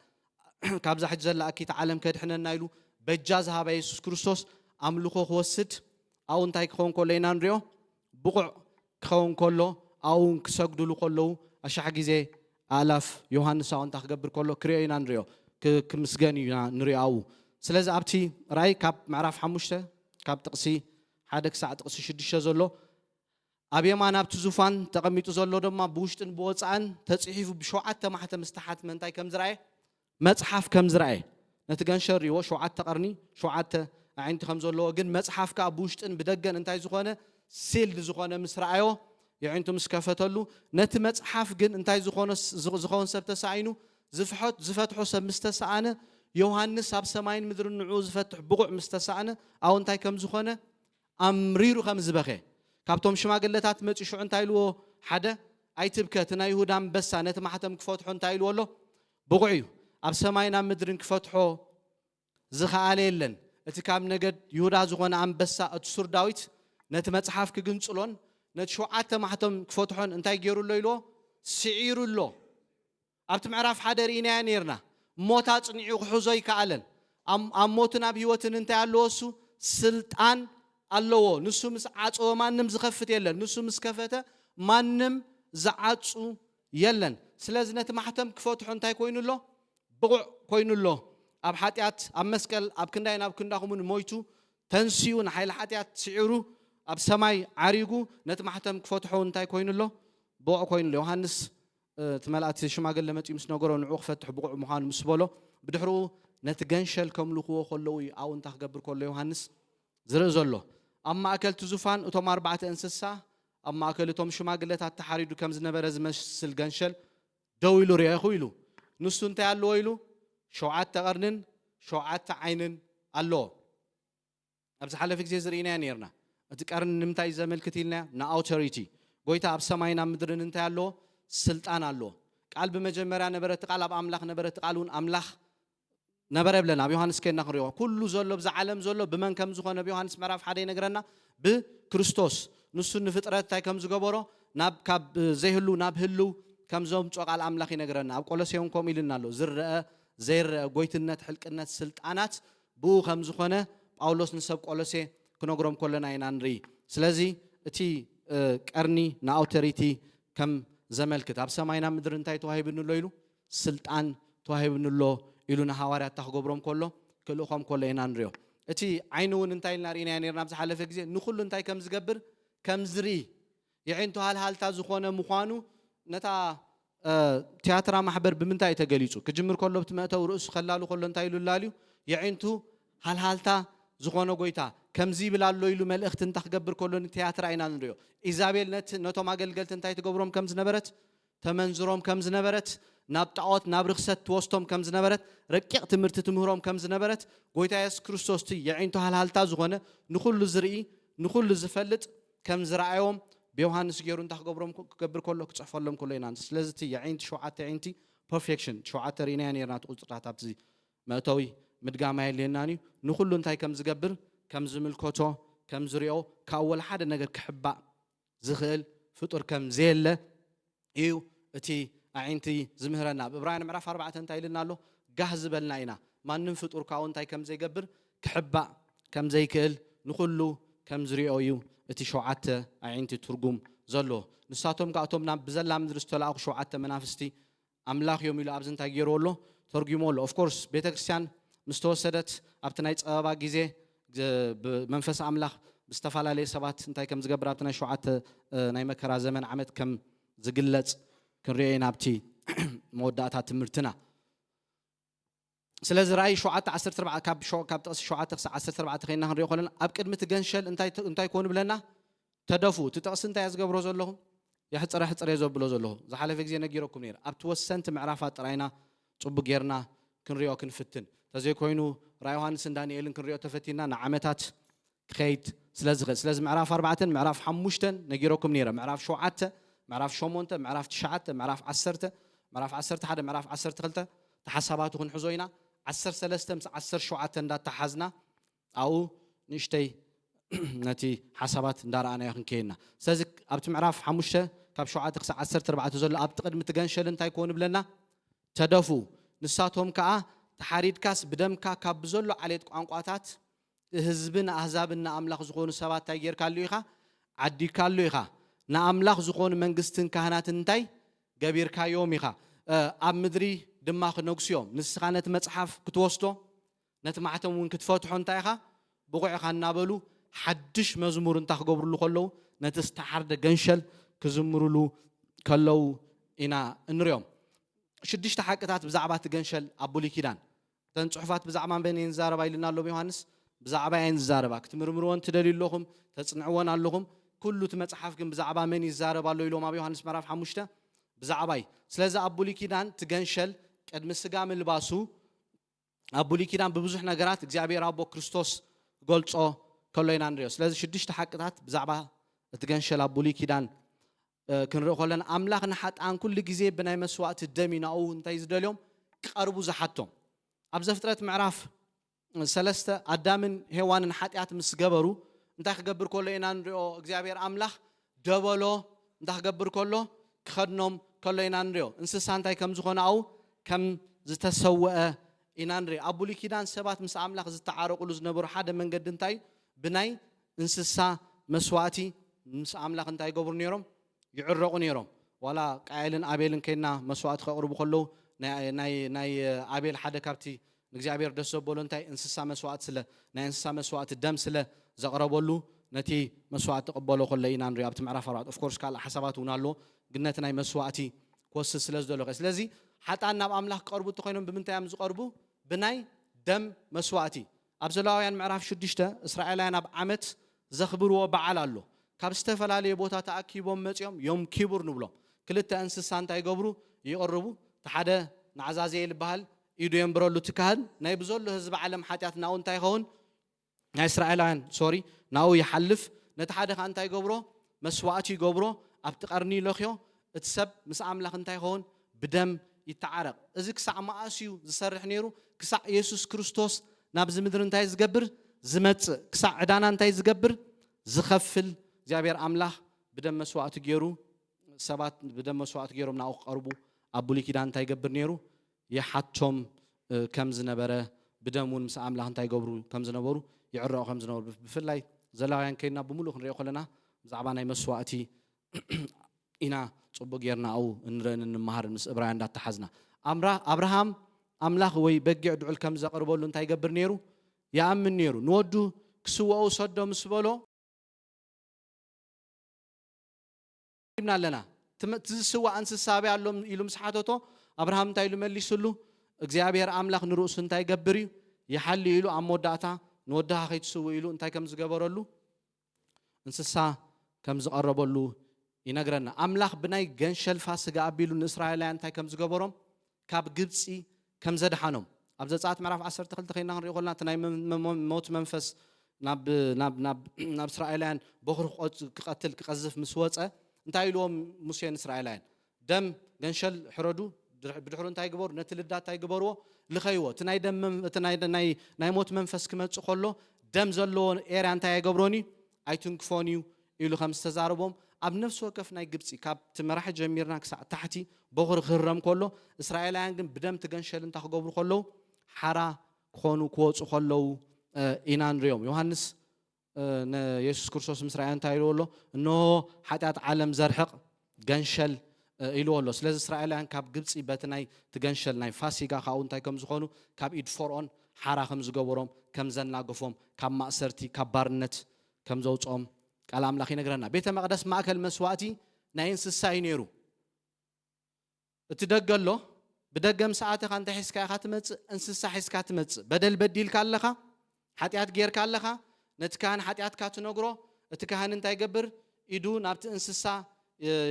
ካብዛ ሕጂ ዘላ ኣኪት ዓለም ከድሕነና ኢሉ በጃ ዝሃበ ኢየሱስ ክርስቶስ ኣምልኾ ክወስድ ኣው እንታይ ክኸውን ከሎ ኢና ንሪኦ ብቑዕ ክኸውን ከሎ ኣው ክሰግድሉ ከለዉ ኣሻሕ ግዜ ኣላፍ ዮሃንስ ኣው እንታይ ክገብር ከሎ ክሪኦ ኢና ንሪኦ ክምስገን ኢና ንሪኦ ኣው ስለዚ ኣብቲ ራእይ ካብ ምዕራፍ 5 ካብ ጥቕሲ 1 ክሳዕ ጥቕሲ 6 ዘሎ ኣብ የማን ኣብቲ ዙፋን ተቐሚጡ ዘሎ ድማ ብውሽጥን ብወፃእን ተፅሒፉ ብሸውዓተ ማሕተም ዝተሓትመ እንታይ ከም ዝረአየ መጽሓፍ ከም ዝረአየ ነቲ ገንሸር ሪዎ 7 ቀርኒ 7 ኣዒንቲ ከም ዘለዎ ግን መጽሓፍ ከዓ ብውሽጥን ብደገን እንታይ ዝኾነ ሲልድ ዝኾነ ምስ ረኣዮ የዒንቱ ምስ ከፈተሉ ነቲ መጽሓፍ ግን እንታይ ዝኾን ሰብ ተሳኢኑ ዝፈትሖ ሰብ ምስ ተሰኣነ ዮሃንስ ኣብ ሰማይን ምድርን ንዑ ዝፈትሕ ብቑዕ ምስ ተሰኣነ ኣው እንታይ ከም ዝኾነ ኣምሪሩ ከም ዝበኸ ካብቶም ሽማግለታት መፂ ሽዑ እንታይ ኢልዎ ሓደ ኣይትብከት ናይ ይሁዳ አንበሳ ነቲ ማሕተም ክፈትሖ እንታይ ኢልዎ ኣሎ ብቑዕ እዩ ኣብ ሰማይን ኣብ ምድርን ክፈትሖ ዝኸኣለ የለን እቲ ካብ ነገድ ይሁዳ ዝኾነ አንበሳ እቲ ሱር ዳዊት ነቲ መጽሓፍ ክግንጽሎን ነቲ 7 ማሕተም ክፈትሖን እንታይ ገይሩሎ ኢልዎ ስዒሩሎ ኣብቲ ምዕራፍ 1 ርኢናያ ነርና ሞት ኣጽኒዑ ክሕዞ ይከኣለን ኣብ ሞትን ኣብ ህይወትን እንታይ ኣለዎ እሱ ስልጣን ኣለዎ ንሱ ምስ ዓጽወ ማንም ዝኸፍት የለን ንሱ ምስ ከፈተ ማንም ዝዓጹ የለን ስለዚ ነቲ ማሕተም ክፈትሖ እንታይ ኮይኑሎ ብቑዕ ኮይኑሎ ኣብ ሓጢአት ኣብ መስቀል ኣብ ክንዳይን ኣብ ክንዳኹምን ሞይቱ ተንሲኡ ንሓይሊ ሓጢአት ስዒሩ ኣብ ሰማይ ዓሪጉ ነቲ ማሕተም ክፈትሖ እንታይ ኮይኑሎ ብቑዕ ኮይኑሎ ዮሃንስ ትመላእቲ ሽማግለ መፂኡ ምስ ነገሮ ንዑ ክፈትሕ ብቑዕ ምዃኑ ምስ በሎ ብድሕሪኡ ነቲ ገንሸል ከምልኽዎ ከለዉ ኣው እንታይ ክገብር ከሎ ዮሃንስ ዝርኢ ዘሎ ኣብ ማእከል እቲ ዙፋን እቶም 4 እንስሳ ኣብ ማእከል እቶም ሽማግለታት ተሓሪዱ ከም ዝነበረ ዝመስል ገንሸል ደው ኢሉ ርኢኹ ኢሉ ንሱ እንታይ ኣለዎ ኢሉ 7 ቀርንን 7 ዓይንን ኣለዎ ኣብዚ ሓለፈ ግዜ ዝርኢናያ ነርና እቲ ቀርን ንምንታይ ዘመልክት ኢልና ንኣውቶሪቲ ጎይታ ኣብ ሰማይን ኣብ ምድርን እንታይ ኣለዎ ስልጣን ኣለዎ ቃል በመጀመርያ ነበረ እቲ ቃል ኣብ ኣምላኽ ነበረ እቲ ቃል እውን ኣምላኽ ነበረ ብለና ኣብ ዮሃንስ ከና ክንሪኦ ኩሉ ዘሎ ብዛ ዓለም ዘሎ ብመን ከም ዝኾነ ብዮሃንስ ምዕራፍ 1 ይነግረና ብክርስቶስ ንሱ ንፍጥረት እንታይ ከም ዝገበሮ ናብ ካብ ዘይህሉ ናብ ህሉ ከም ዘምጾ ቃል ኣምላኽ ይነግረና ኣብ ቆሎሴውን ከምኡ ኢልና ኣሎ ዝረአ ዘይረአ ጎይትነት ሕልቅነት ስልጣናት ብኡ ከም ዝኾነ ጳውሎስ ንሰብ ቆሎሴ ክነግሮም ከለና ኢና ንርኢ ስለዚ እቲ ቀርኒ ንኣውቶሪቲ ከም ዘመልክት ኣብ ሰማይና ምድር እንታይ ተዋሂብንሎ ኢሉ ስልጣን ተዋሂብንሎ ኢሉ ንሃዋርያት ተኽገብሮም ከሎ ክልእኾም ከሎ ኢና ንሪኦ እቲ ዓይኑ እውን እንታይ ኢልና ርኢና ነርና ኣብ ዝሓለፈ ግዜ ንኹሉ እንታይ ከም ዝገብር ከም ዝርኢ የዒንቱ ሃልሃልታ ዝኾነ ምዃኑ ነታ ቲያትራ ማሕበር ብምንታይ ተገሊጹ ክጅምር ከሎ ብትመእተው ርእሱ ከላሉ ከሎ እንታይ ኢሉ ላልዩ የዒንቱ ሃልሃልታ ዝኾነ ጎይታ ከምዚ ይብል ኣሎ ኢሉ መልእኽቲ እንታይ ክገብር ከሎ ቲያትራ ኢና ንሪኦ ኢዛቤል ነቶም ኣገልገልቲ እንታይ ትገብሮም ከም ዝነበረት ተመንዝሮም ከም ዝነበረት ናብ ጣዖት ናብ ርክሰት ትወስቶም ከም ዝነበረት ረቂቕ ትምህርቲ ትምህሮም ከም ዝነበረት ጎይታ ኢየሱስ ክርስቶስ የዒንቱ ሃልሃልታ ዝኾነ ንኹሉ ዝርኢ ንኹሉ ዝፈልጥ ከም ዝረኣዮም ብዮሃንስ ገይሩ እንታይ ክገብር ከሎ ክጽሕፈሎም ከሎ ኢና ስለዚ እቲ የዒንቲ 7 ዒንቲ ፐርፌክሽን 7 ርኢናያ ነርና ቁጽራት ኣብቲ መእተዊ ምድጋማ የለናኒ ንኹሉ እንታይ ከም ዝገብር ከም ዝምልከቶ ከም ዝሪኦ ካብ ወላ ሓደ ነገር ክሕባእ ዝኽእል ፍጡር ከም ዘየለ እዩ እቲ ኣዒንቲ ዝምህረና ብዕብራውያን ምዕራፍ 4 እንታይ ኢልና ኣሎ ጋህ ዝበልና ኢና ማንም ፍጡር ካብኡ እንታይ ከም ዘይገብር ክሕባእ ከም ዘይክእል ንኹሉ ከም ዝሪኦ እዩ እቲ 7 ኣዒንቲ ትርጉም ዘሎ ንሳቶም ከዓ እቶም ናብ ብዘላ ምድሪ ዝተላኣኹ 7 መናፍስቲ ኣምላኽ እዮም ኢሉ ኣብዚ እንታይ ገይርዎ ኣሎ ተርጉሞ ኣሎ ኦፍ ኮርስ ቤተክርስትያን مستوسدت أبتناي أبا جزء بمنفس أملاخ باستفعال عليه سبات انتي كم زجبر أبتناي شوعات نايمة كرا زمن عمد كم زجلت كريين أبتي مودات هتمرتنا سلز رأي شوعات 10 كاب شوعات 10 خلينا نريو خلنا أبكر متجنشل انتي يكون بلنا تدفو تتقص انتي أزجبر روز الله يحط راح تريزو بلوز الله زحلة في جزينا جيروكم نير أبتوسنت معرفات رأينا صب جيرنا كنريو كنفتن تزي كوينو رايوهان سندانيالن كنريو تفتينا نعمتات خيت ስለዚ ምዕራፍ 4 ምዕራፍ 5 ነጊሮኩም ነይረ ምዕራፍ 7 ምዕራፍ 8 ምዕራፍ 9 ምዕራፍ 10 ምዕራፍ 11 ምዕራፍ 12 ተሓሳባቱ ክንሕዞ ኢና 13 ምስ 17 እንዳተሓዝና ኣው ንሽተይ ነቲ ሓሳባት እንዳራኣና ክንከይና ስለዚ ኣብቲ ምዕራፍ 5 ካብ 7 ክሳብ 14 ዘሎ ኣብ ቅድሚ ትገንሸል እንታይ ኮን ብለና ተደፉ ንሳቶም ከዓ ተሓሪድካስ ብደምካ ካብ ዘሎ ዓሌት ቋንቋታት ህዝብን ኣህዛብን ኣምላኽ ዝኾኑ ሰባት እንታይ ጌርካሉ ኢኻ ዓዲካሉ ኢኻ ንኣምላኽ ዝኾኑ መንግስትን ካህናትን እንታይ ገቢርካዮም ኢኻ ኣብ ምድሪ ድማ ክነግስዮም ንስኻ ነቲ መጽሓፍ ክትወስዶ ነቲ ማዕተም እውን ክትፈትሖ እንታይ ኢኻ ብቑዕ ኢኻ እናበሉ ሓድሽ መዝሙር እንታይ ክገብሩሉ ከለዉ ነቲ ዝተሓርደ ገንሸል ክዝምሩሉ ከለዉ ኢና እንሪኦም ሽዱሽተ ሓቅታት ብዛዕባ እቲ ገንሸል ኣብ ብሉይ ኪዳን ተን ጽሑፋት ብዛዕባ መን ይንዛረባ ኢልና ኣሎ ዮሃንስ ብዛዕባ ይንዛረባ ክትምርምርዎን ትደልዩ ኣለኹም ተጽንዕዎን ኣለኹም ኩሉ እቲ መጽሓፍ ግን ብዛዕባ መን ይዛረባ ኣሎ ኢሎም ኣብ ዮሃንስ ምዕራፍ 5 ብዛዕባይ ስለዚ ኣብ ብሉይ ኪዳን ትገንሸል ቅድሚ ስጋ ምልባሱ ኣብ ብሉይ ኪዳን ብብዙሕ ነገራት እግዚአብሔር ኣቦ ክርስቶስ ገልጾ ከሎ ኢና ንሪኦ ስለዚ ሽዱሽተ ሓቅታት ብዛዕባ እቲ ገንሸል ኣብ ብሉይ ኪዳን ክንርኢ ከለና ኣምላኽ ንሓጣን ኩሉ ግዜ ብናይ መስዋዕቲ ደም ኢናኡ እንታይ ዝደልዮም ቀርቡ ዝሓቶም ኣብ ዘፍጥረት ምዕራፍ 3 ኣዳምን ሄዋንን ሓጢኣት ምስ ገበሩ እንታይ ክገብር ከሎ ኢና ንሪኦ እግዚአብሔር ኣምላኽ ደበሎ እንታይ ክገብር ከሎ ክኸድኖም ከሎ ኢና ንሪኦ እንስሳ እንታይ ከም ዝኾነ ኣው ከም ዝተሰውአ ኢና ንሪኦ ኣብ ብሉይ ኪዳን ሰባት ምስ ኣምላኽ ዝተዓረቁሉ ዝነበሩ ሓደ መንገዲ እንታይ ብናይ እንስሳ መስዋዕቲ ምስ ኣምላኽ እንታይ ይገብሩ ነይሮም ይዕረቁ ነይሮም ዋላ ቃየልን ኣቤልን ከይና መስዋዕቲ ከቅርቡ ከለዉ ናይ ኣቤል ሓደ ካብቲ እግዚአብሔር ደስ ዘበሎ እንታይ እንስሳ መስዋዕቲ ስለ ናይ እንስሳ መስዋዕቲ ደም ስለ ዘቅረበሉ ነቲ መስዋዕቲ ተቀበሎ ከለ ኢና ንሪኦ ኣብቲ ምዕራፍ 4 ኦፍ ኮርስ ካልእ ሓሳባት እውን ኣሎ ግን ነቲ ናይ መስዋዕቲ ክወስድ ስለ ዝደለኸ ስለዚ ሓጣን ናብ ኣምላኽ ክቀርቡ ተኮይኖም ብምንታይ እዮም ዝቀርቡ ብናይ ደም መስዋዕቲ ኣብ ዘሌዋውያን ምዕራፍ 6 እስራኤላውያን ኣብ ዓመት ዘኽብርዎ በዓል ኣሎ ካብ ዝተፈላለየ ቦታ ተኣኪቦም መፅኦም ዮም ኪቡር ንብሎም ክልተ እንስሳ እንታይ ይገብሩ ይቀርቡ ሓደ ንዓዛዝኤል ይበሃል ኢዱ የንብረሉ ትካህን ናይ ብዘሎ ህዝቢ ዓለም ሓጢኣት ናኡ እንታይ ይኸውን ናይ እስራኤላውያን ናኡ ይሓልፍ ነቲ ሓደ ከዓ እንታይ ይገብሮ መስዋዕቲ ይገብሮ ኣብቲ ቀርኒ ለኽዮ እቲ ሰብ ምስ ኣምላኽ እንታይ ይኸውን ብደም ይተዓረቕ እዚ ክሳዕ ማእስዩ ዝሰርሕ ነይሩ ክሳዕ ኢየሱስ ክርስቶስ ናብዚ ምድሪ እንታይ ዝገብር ዝመጽእ ክሳዕ ዕዳና እንታይ ዝገብር ዝኸፍል እግዚአብሔር ኣምላኽ ብደም መስዋዕቲ ገይሩ ሰባት ብደም መስዋዕቲ ገይሮም ናኡ ቀርቡ ኣብ ብሉይ ኪዳን እንታይ ይገብር ነይሩ ይሓቶም ከም ዝነበረ ብደሙን ምስ ኣምላኽ እንታይ ይገብሩ ከም ዝነበሩ ይዕረቑ ከም ዝነበሩ ብፍላይ ዘሌዋውያን ከይና ብምሉእ ክንሪኦ ከለና ብዛዕባ ናይ መስዋዕቲ ኢና ጽቡቕ ጌርና ኣው እንረአን እንመሃር ምስ ዕብራውያን እንዳተሓዝና አብርሃም ኣምላኽ ወይ በጊዕ ድዑል ከም ዘቕርበሉ እንታይ ይገብር ነይሩ ይኣምን ነይሩ ንወዱ ክስውኦ ሰዶ ምስ በሎ ይብና ኣለና ትዝስዋዕ እንስሳ በይ ኣሎ ኢሉ ምስ ሓተቶ አብርሃም እንታይ ኢሉ መሊሱሉ እግዚአብሔር ኣምላኽ ንርእሱ እንታይ ይገብር እዩ ይሓሊ ኢሉ ኣብ መወዳእታ ንወድኻ ከይትስውእ ኢሉ እንታይ ከም ዝገበረሉ እንስሳ ከም ዝቐረበሉ ይነግረና ኣምላኽ ብናይ ገንሸል ፋሲጋ ኣቢሉ ንእስራኤላውያን እንታይ ከም ዝገበሮም ካብ ግብፂ ከም ዘድሓኖም ኣብ ዘጸአት ምዕራፍ 12 ከይና ክንሪኦ ከለና እቲ ናይ ሞት መንፈስ ናብ እስራኤላውያን በኽሪ ክቀትል ክቀዝፍ ምስ ወፀ እንታይ ኢልዎም ሙሴን እስራኤላውያን ደም ገንሸል ሕረዱ ብድሕሩ እንታይ ይግበሩ ነቲ ልዳት እንታይ ይግበርዎ ልኸይዎ እቲ ናይ ደም ናይ ሞት መንፈስ ክመጽእ ከሎ ደም ዘለዎ ኤርያ እንታይ ይገብሮኒ ኣይትንክፎን እዩ ኢሉ ከም ዝተዛረቦም ኣብ ነፍሲ ወከፍ ናይ ግብፂ ካብ ትመራሒ ጀሚርና ክሳዕ ታሕቲ በኽሪ ክህረም ከሎ እስራኤላውያን ግን ብደም ትገንሸል እንታይ ክገብሩ ከለዉ ሓራ ክኾኑ ክወፁ ከለዉ ኢና ንሪኦም ዮሃንስ ኢየሱስ ክርስቶስ ምስ ራእያ እንታይ ኢልዎ ኣሎ እነሆ ሓጢኣት ዓለም ዘርሕቕ ገንሸል ኢልዎ ኣሎ ስለዚ እስራኤላውያን ካብ ግብፂ በቲ ናይ ትገንሸል ናይ ፋሲጋ ካብኡ እንታይ ከም ዝኾኑ ካብ ኢድ ፈርዖን ሓራ ከም ዝገበሮም ከም ዘናገፎም ካብ ማእሰርቲ ካብ ባርነት ከም ዘውፅኦም ቃል ኣምላኽ ይነግረና ቤተ መቅደስ ማእከል መስዋዕቲ ናይ እንስሳ እዩ ነይሩ እቲ ደገሎ ብደገም ሰዓትኻ እንታይ ሒዝካ ኢኻ ትመጽእ እንስሳ ሒዝካ ትመጽእ በደል በዲልካ ኣለኻ ሓጢኣት ጌርካ ኣለኻ ነቲ ካህን ሓጢኣትካ ትነግሮ እቲ ካህን እንታይ ይገብር ኢዱ ናብቲ እንስሳ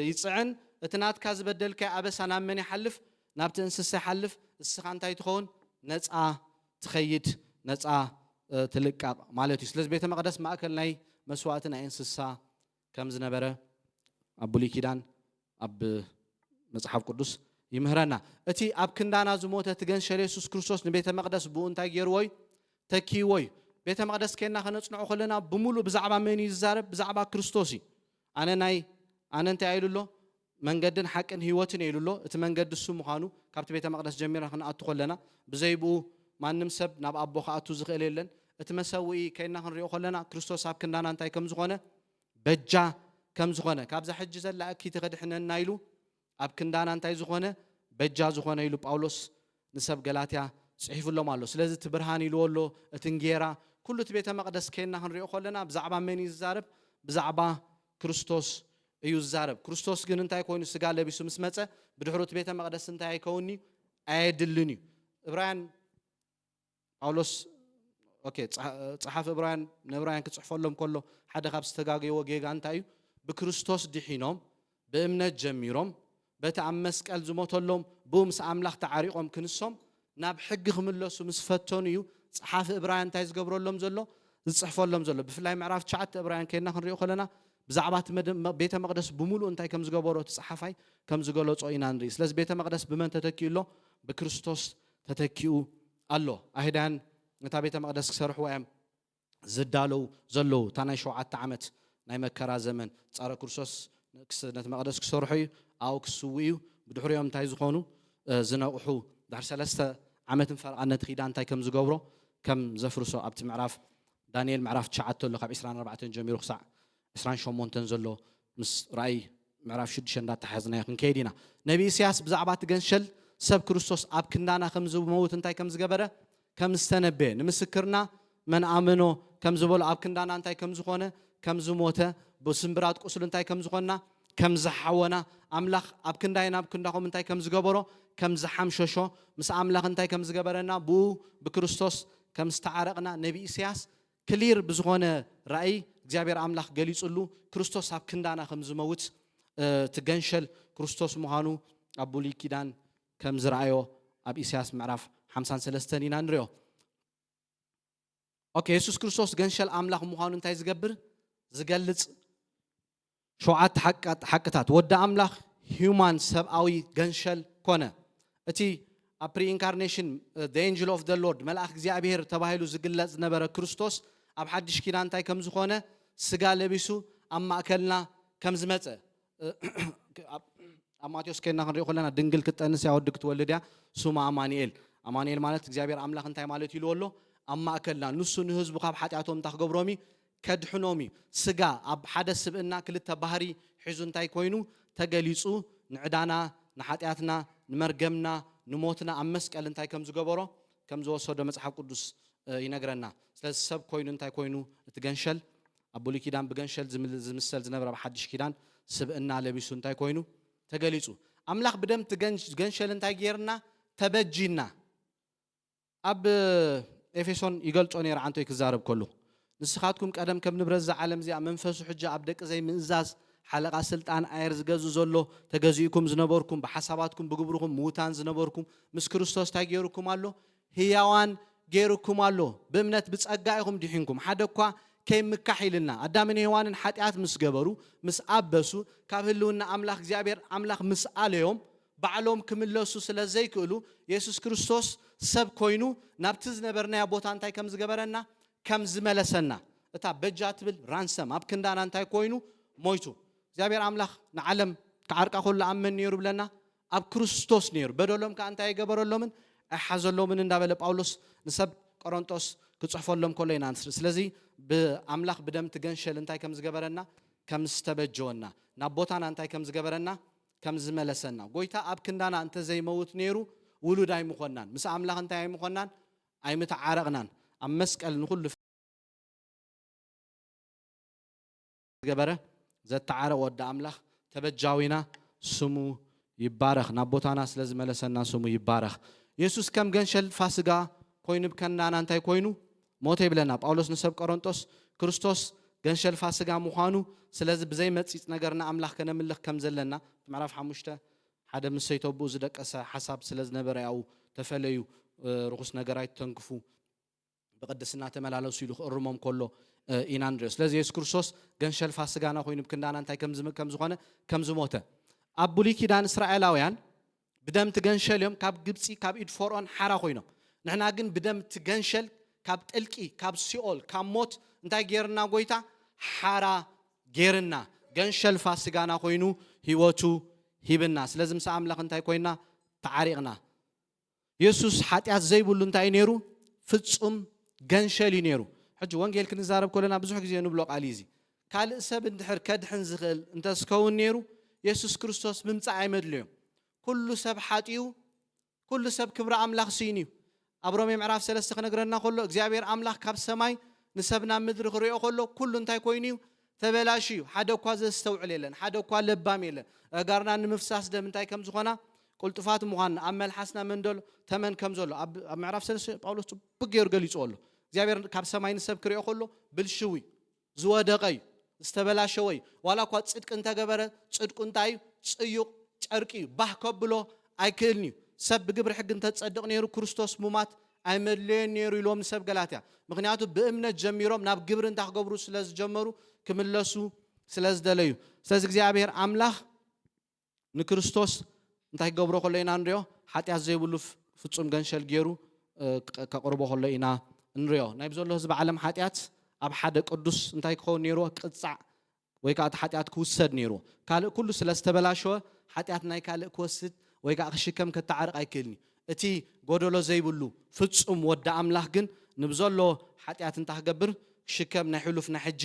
ይጽዕን እቲ ናትካ ዝበደልካ ኣበሳ ናብ መን ይሓልፍ ናብቲ እንስሳ ይሓልፍ እስኻ እንታይ ትኸውን ነፃ ትኸይድ ነፃ ትልቃቕ ማለት እዩ ስለዚ ቤተ መቅደስ ማእከል ናይ መስዋዕት ናይ እንስሳ ከም ዝነበረ ኣብ ብሉይ ኪዳን ኣብ መጽሓፍ ቅዱስ ይምህረና እቲ ኣብ ክንዳና ዝሞተ ትገንሸል ኢየሱስ ክርስቶስ ንቤተ መቅደስ ብኡ እንታይ ገይርዎይ ተኪይዎይ ቤተ መቅደስ ከና ከነጽንዑ ከለና ብሙሉእ ብዛዕባ መን ይዛረብ ብዛዕባ ክርስቶስ እዩ ኣነ እንታይ አይሉሎ መንገድን ሓቅን ህይወትን ይሉሎ እቲ መንገድ እሱ ምዃኑ ካብቲ ቤተ መቅደስ ጀሚርና ክንኣቱ ከለና ብዘይብኡ ማንም ሰብ ናብ ኣቦ ከኣቱ ዝኽእል የለን እቲ መሰውኢ ከይና ክንሪኦ ከለና ክርስቶስ ኣብ ክንዳና እንታይ ከም ዝኾነ በጃ ከም ዝኾነ ካብዛ ሕጂ ዘላ እኪ ተኸድሕነና ኢሉ ኣብ ክንዳና እንታይ ዝኾነ በጃ ዝኾነ ኢሉ ጳውሎስ ንሰብ ገላትያ ጽሒፉሎም ኣሎ ስለዚ እቲ ብርሃን ኢልዎ ኣሎ እቲ እንጌራ ኩሉ እቲ ቤተ መቅደስ ከይና ክንሪኦ ከለና ብዛዕባ መን ይዛረብ ብዛዕባ ክርስቶስ እዩ ዝዛረብ ክርስቶስ ግን እንታይ ኮይኑ ስጋ ለቢሱ ምስ መጸ ብድሕሪት ቤተ መቅደስ እንታይ ኣይከውኒ ኣየድልን እዩ ዕብራውያን ጳውሎስ ጸሓፍ ዕብራውያን ንዕብራውያን ክጽሕፈሎም ከሎ ሓደ ካብ ዝተጋገየዎ ጌጋ እንታይ እዩ ብክርስቶስ ድሒኖም ብእምነት ጀሚሮም በቲ ኣብ መስቀል ዝሞተሎም ብኡ ምስ ኣምላኽ ተዓሪቆም ክንሶም ናብ ሕጊ ክምለሱ ምስ ፈተኑ እዩ ጸሓፍ ዕብራውያን እንታይ ዝገብረሎም ዘሎ ዝጽሕፈሎም ዘሎ ብፍላይ ምዕራፍ 9 ዕብራውያን ከይና ክንሪኦ ከለና ብዛዕባ ቤተ መቅደስ ብሙሉእ እንታይ ከም ዝገበሮ ተጻሓፋይ ከም ዝገለጾ ኢና ንርኢ ስለዚ ቤተ መቅደስ ብመን ተተኪኡሎ ብክርስቶስ ተተኪኡ ኣሎ ኣይሁዳን ነታ ቤተ መቅደስ ክሰርሕዋ እዮም ዝዳለው ዘለው እታ ናይ 7 ዓመት ናይ መከራ ዘመን ጻረ ክርስቶስ ነቲ መቅደስ ክሰርሑ እዩ ኣው ክስው እዩ ብድሕሪኦም እንታይ ዝኾኑ ዝነቕሑ ዳር 3 ዓመትን ፈርቓነት ኺዳ እንታይ ከም ዝገብሮ ከም ዘፍርሶ ኣብቲ ምዕራፍ ዳንኤል ምዕራፍ 9 ሎ ካብ 24 ጀሚሩ ክሳዕ 28 ዘሎ ምስ ራእይ ምዕራፍ 6 እንዳተሓዝና ክንከይድ ኢና ነቢ ኢሳያስ ብዛዕባ ትገንሸል ሰብ ክርስቶስ ኣብ ክንዳና ከም ዝመውት እንታይ ከም ዝገበረ ከም ዝተነበየ ንምስክርና መን ኣመኖ ከም ዝበሎ ኣብ ክንዳና እንታይ ከም ዝኾነ ከም ዝሞተ ብስምብራት ቁስል እንታይ ከም ዝኾንና ከም ዝሓወና ኣምላኽ ኣብ ክንዳይና ኣብ ክንዳኹም እንታይ ከም ዝገበሮ ከም ዝሓምሸሾ ምስ ኣምላኽ እንታይ ከም ዝገበረና ብኡ ብክርስቶስ ከም ዝተዓረቕና ነቢ ኢሳያስ ክሊር ብዝኾነ ራእይ እግዚአብሔር ኣምላኽ ገሊጹሉ ክርስቶስ ኣብ ክንዳና ከም ዝመውት ትገንሸል ክርስቶስ ምዃኑ ኣብ ብሉይ ኪዳን ከም ዝረአዮ ኣብ ኢሳያስ ምዕራፍ 53 ኢና ንሪኦ ኢየሱስ ክርስቶስ ገንሸል ኣምላኽ ምዃኑ እንታይ ዝገብር ዝገልጽ 7 ሓቅታት ወዲ ኣምላኽ ሂውማን ሰብኣዊ ገንሸል ኮነ እቲ ኣብ ፕሪ ኢንካርኔሽን the angel of the lord መልአክ እግዚአብሔር ተባሂሉ ዝግለጽ ነበረ ክርስቶስ ኣብ ሓድሽ ኪዳን እንታይ ከም ዝኾነ ስጋ ለቢሱ ኣብ ማእከልና ከም ዝመጸ ኣብ ማቴዎስ ከይና ክንሪኦ ከለና ድንግል ክትጠንስ ያ ወዲ ክትወልድ ያ ሱማ ኣማኑኤል ማለት እግዚአብሔር ኣምላኽ እንታይ ማለት ኢሉ ኣሎ ኣብ ማእከልና ንሱ ንህዝቡ ካብ ሓጢኣቶም እንታክገብሮሚ ከድሕኖሚ ስጋ ኣብ ሓደ ስብእና ክልተ ባህሪ ሒዙ እንታይ ኮይኑ ተገሊጹ ንዕዳና ንሓጢኣትና ንመርገምና ንሞትና ኣብ መስቀል እንታይ ከም ዝገበሮ ከም ዝወሰዶ መጽሓፍ ቅዱስ ይነግረና ስለዚ ሰብ ኮይኑ እንታይ ኮይኑ እቲ ገንሸል ኣብ ብሉይ ኪዳን ብገንሸል ዝምሰል ዝነበረ ኣብ ሓድሽ ኪዳን ስብእና ለቢሱ እንታይ ኮይኑ ተገሊጹ ኣምላኽ ብደም ገንሸል እንታይ ጌርና ተበጂና ኣብ ኤፌሶን ይገልጾ ነይሩ ዓንቶ ክዛረብ ከሉ ንስኻትኩም ቀደም ከም ንብረት ዝዓለም እዚኣ መንፈሱ ሕጂ ኣብ ደቂ ዘይምእዛዝ ሓለቓ ስልጣን ኣየር ዝገዙ ዘሎ ተገዚኡኩም ዝነበርኩም ብሓሳባትኩም ብግብርኩም ምውታን ዝነበርኩም ምስ ክርስቶስ እንታይ ገይሩኩም ኣሎ ህያዋን ገይሩኩም ኣሎ ብእምነት ብጸጋ ኢኹም ድሒንኩም ሓደ እኳ ከይምካሕ ኢልና ኣዳምን ሔዋንን ሓጢኣት ምስ ገበሩ ምስ ኣበሱ ካብ ህልውና ኣምላኽ እግዚአብሔር ኣምላኽ ምስ ኣለዮም ባዕሎም ክምለሱ ስለ ዘይክእሉ ኢየሱስ ክርስቶስ ሰብ ኮይኑ ናብቲ ዝነበርናያ ቦታ እንታይ ከም ዝገበረና ከም ዝመለሰና እታ በጃ ትብል ራንሰም ኣብ ክንዳና እንታይ ኮይኑ ሞይቱ እግዚአብሔር ኣምላኽ ንዓለም ክዓርቃ ከሎ ኣመን ነይሩ ብለና ኣብ ክርስቶስ ነይሩ በደሎም ከዓ እንታይ ይገበረሎምን ኣይሓዘሎምን እንዳበለ ጳውሎስ ንሰብ ቆሮንጦስ ክጽሕፈሎም ከሎ ኢና ስለዚ ብኣምላኽ ብደም ትገንሸል እንታይ ከም ዝገበረና ከም ዝተበጀወና ናብ ቦታና እንታይ ከም ዝገበረና ከም ዝመለሰና ጎይታ ኣብ ክንዳና እንተ ዘይመውት ነይሩ ውሉድ ኣይምኾናን ምስ ኣምላኽ እንታይ ኣይምኾናን ኣይምተዓረቕናን ኣብ መስቀል ንኹሉ ዝገበረ ዘተዓረቕ ወዲ ኣምላኽ ተበጃዊና ስሙ ይባረኽ ናብ ቦታና ስለ ዝመለሰና ስሙ ይባረኽ ኢየሱስ ከም ገንሸል ፋሲጋ ኮይኑ ብከንዳና እንታይ ኮይኑ ሞተ ይብለና ጳውሎስ ንሰብ ቆሮንጦስ ክርስቶስ ገንሸል ፋሲጋ ምዃኑ ስለዚ ብዘይ መጺጽ ነገርና ኣምላኽ ከነምልኽ ከም ዘለና ምዕራፍ 5 ሓደ ምስ ሰይተብኡ ዝደቀሰ ሓሳብ ስለ ዝነበረ ያው ተፈለዩ ርኩስ ነገር ኣይተንክፉ ብቅድስና ተመላለሱ ኢሉ ክእርሞም ከሎ ኢና ንሪኦ ስለዚ ኢየሱስ ክርስቶስ ገንሸል ፋሲጋና ኮይኑ ብክንዳና እንታይ ከም ዝኾነ ከም ዝሞተ ኣብ ብሉይ ኪዳን እስራኤላውያን ብደም ትገንሸል እዮም ካብ ግብፂ ካብ ኢድ ፈርዖን ሓራ ኮይኖም ንሕና ግን ብደም ትገንሸል ካብ ጥልቂ ካብ ሲኦል ካብ ሞት እንታይ ጌርና ጎይታ ሓራ ጌርና ገንሸል ፋሲጋና ኮይኑ ህይወቱ ሂብና ስለዚ ምስ ኣምላኽ እንታይ ኮይና ተዓሪቕና ኢየሱስ ሓጢኣት ዘይብሉ እንታይ ነይሩ ፍጹም ገንሸል ነይሩ ሕጂ ወንጌል ክንዛረብ ከለና ብዙሕ ግዜ ንብሎ ቃል እዚ ካልእ ሰብ እንድሕር ከድሕን ዝኽእል እንተስከውን ነይሩ ኢየሱስ ክርስቶስ ምምፃእ ኣይመድልዮም ኩሉ ሰብ ሓጢኡ ኩሉ ሰብ ክብሪ ኣምላኽ ስይንዩ ኣብ ሮሜ ምዕራፍ 3 ክነግረና ከሎ እግዚአብሔር ኣምላኽ ካብ ሰማይ ንሰብና ምድሪ ክሪኦ ከሎ ኩሉ እንታይ ኮይኑ ተበላሽዩ ሓደ እኳ ዘስተውዕል የለን ሓደ እኳ ለባም የለን ጋርና ንምፍሳስ ደም እንታይ ከም ዝኾና ቁልጥፋት ምዃን ኣብ መልሓስና መንደሎ ተመን ከም ዘሎ ኣብ ምዕራፍ 3 ጳውሎስ ጽቡቕ ጌሩ ገሊጹ ኣሎ እግዚአብሔር ካብ ሰማይ ንሰብ ክሪኦ ከሎ ብልሽዊ ዝወደቀዩ ዝተበላሸወይ ዋላ እኳ ጽድቅ እንተገበረ ጽድቁ እንታይ ጽዩቕ ጨርቂ ባህ ከብሎ ኣይክእልኒ ሰብ ብግብሪ ሕግ እንተጸድቕ ነይሩ ክርስቶስ ሙማት ኣይመድልዮን ነይሩ ኢሎም ሰብ ገላትያ ምክንያቱ ብእምነት ጀሚሮም ናብ ግብሪ እንታክገብሩ ስለዝጀመሩ ክምለሱ ስለዝደለዩ ስለዚ እግዚአብሔር ኣምላኽ ንክርስቶስ እንታይ ገብሮ ከሎ ኢና ንሪኦ ሓጢኣት ዘይብሉ ፍጹም ገንሸል ገይሩ ከቅርቦ ከሎ ኢና ንሪኦ ናይ ብዘሎ ህዝቢ ዓለም ሓጢኣት ኣብ ሓደ ቅዱስ እንታይ ክኸውን ነይሩ ቅጻዕ ወይ ከዓ ሓጢኣት ክውሰድ ነይሩ ካልእ ኩሉ ስለዝተበላሸወ ሓጢኣት ናይ ካልእ ክወስድ ወይ ከዓ ክሽከም ከተዓርቕ ኣይክእልኒ እቲ ጎደሎ ዘይብሉ ፍጹም ወዲ ኣምላኽ ግን ንብዘሎ ሓጢኣት እንታይ ክገብር ክሽከም ናይ ሕሉፍ ናይ ሕጂ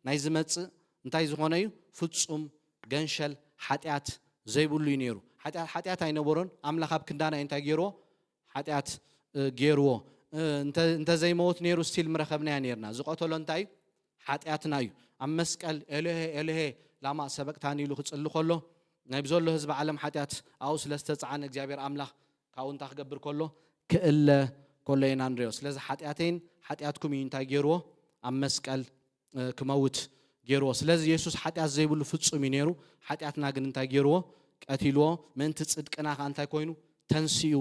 ናይ ዝመጽእ እንታይ ዝኾነ እዩ ፍጹም ገንሸል ሓጢኣት ዘይብሉ ነይሩ ሓጢኣት ኣይነበሮን ኣምላኽ ኣብ ክንዳና እንታይ ገይርዎ ሓጢኣት ገይርዎ እንተ ዘይመውት ነይሩ ስቲል ምረኸብናያ ነርና ዝቆተሎ እንታይ ሓጢኣትና እዩ ኣብ መስቀል ኤሎሄ ኤሎሄ ላማ ሰበቅታኒ ኢሉ ክጽሊ ከሎ ናይ ብዘሎ ህዝቢ ዓለም ሓጢኣት ኣብኡ ስለዝተጻዓነ እግዚአብሔር ኣምላኽ ካብኡ እንታይ ክገብር ከሎ ክእለ ከሎ ኢና ንሪኦ ስለዚ ሓጢኣተይን ሓጢኣትኩም እዩ እንታይ ገይርዎ ኣብ መስቀል ክመውት ገይርዎ ስለዚ ኢየሱስ ሓጢኣት ዘይብሉ ፍጹም እዩ ነይሩ ሓጢኣትና ግን እንታይ ገይርዎ ቀቲልዎ ምእንቲ ጽድቅና ከዓ እንታይ ኮይኑ ተንሲኡ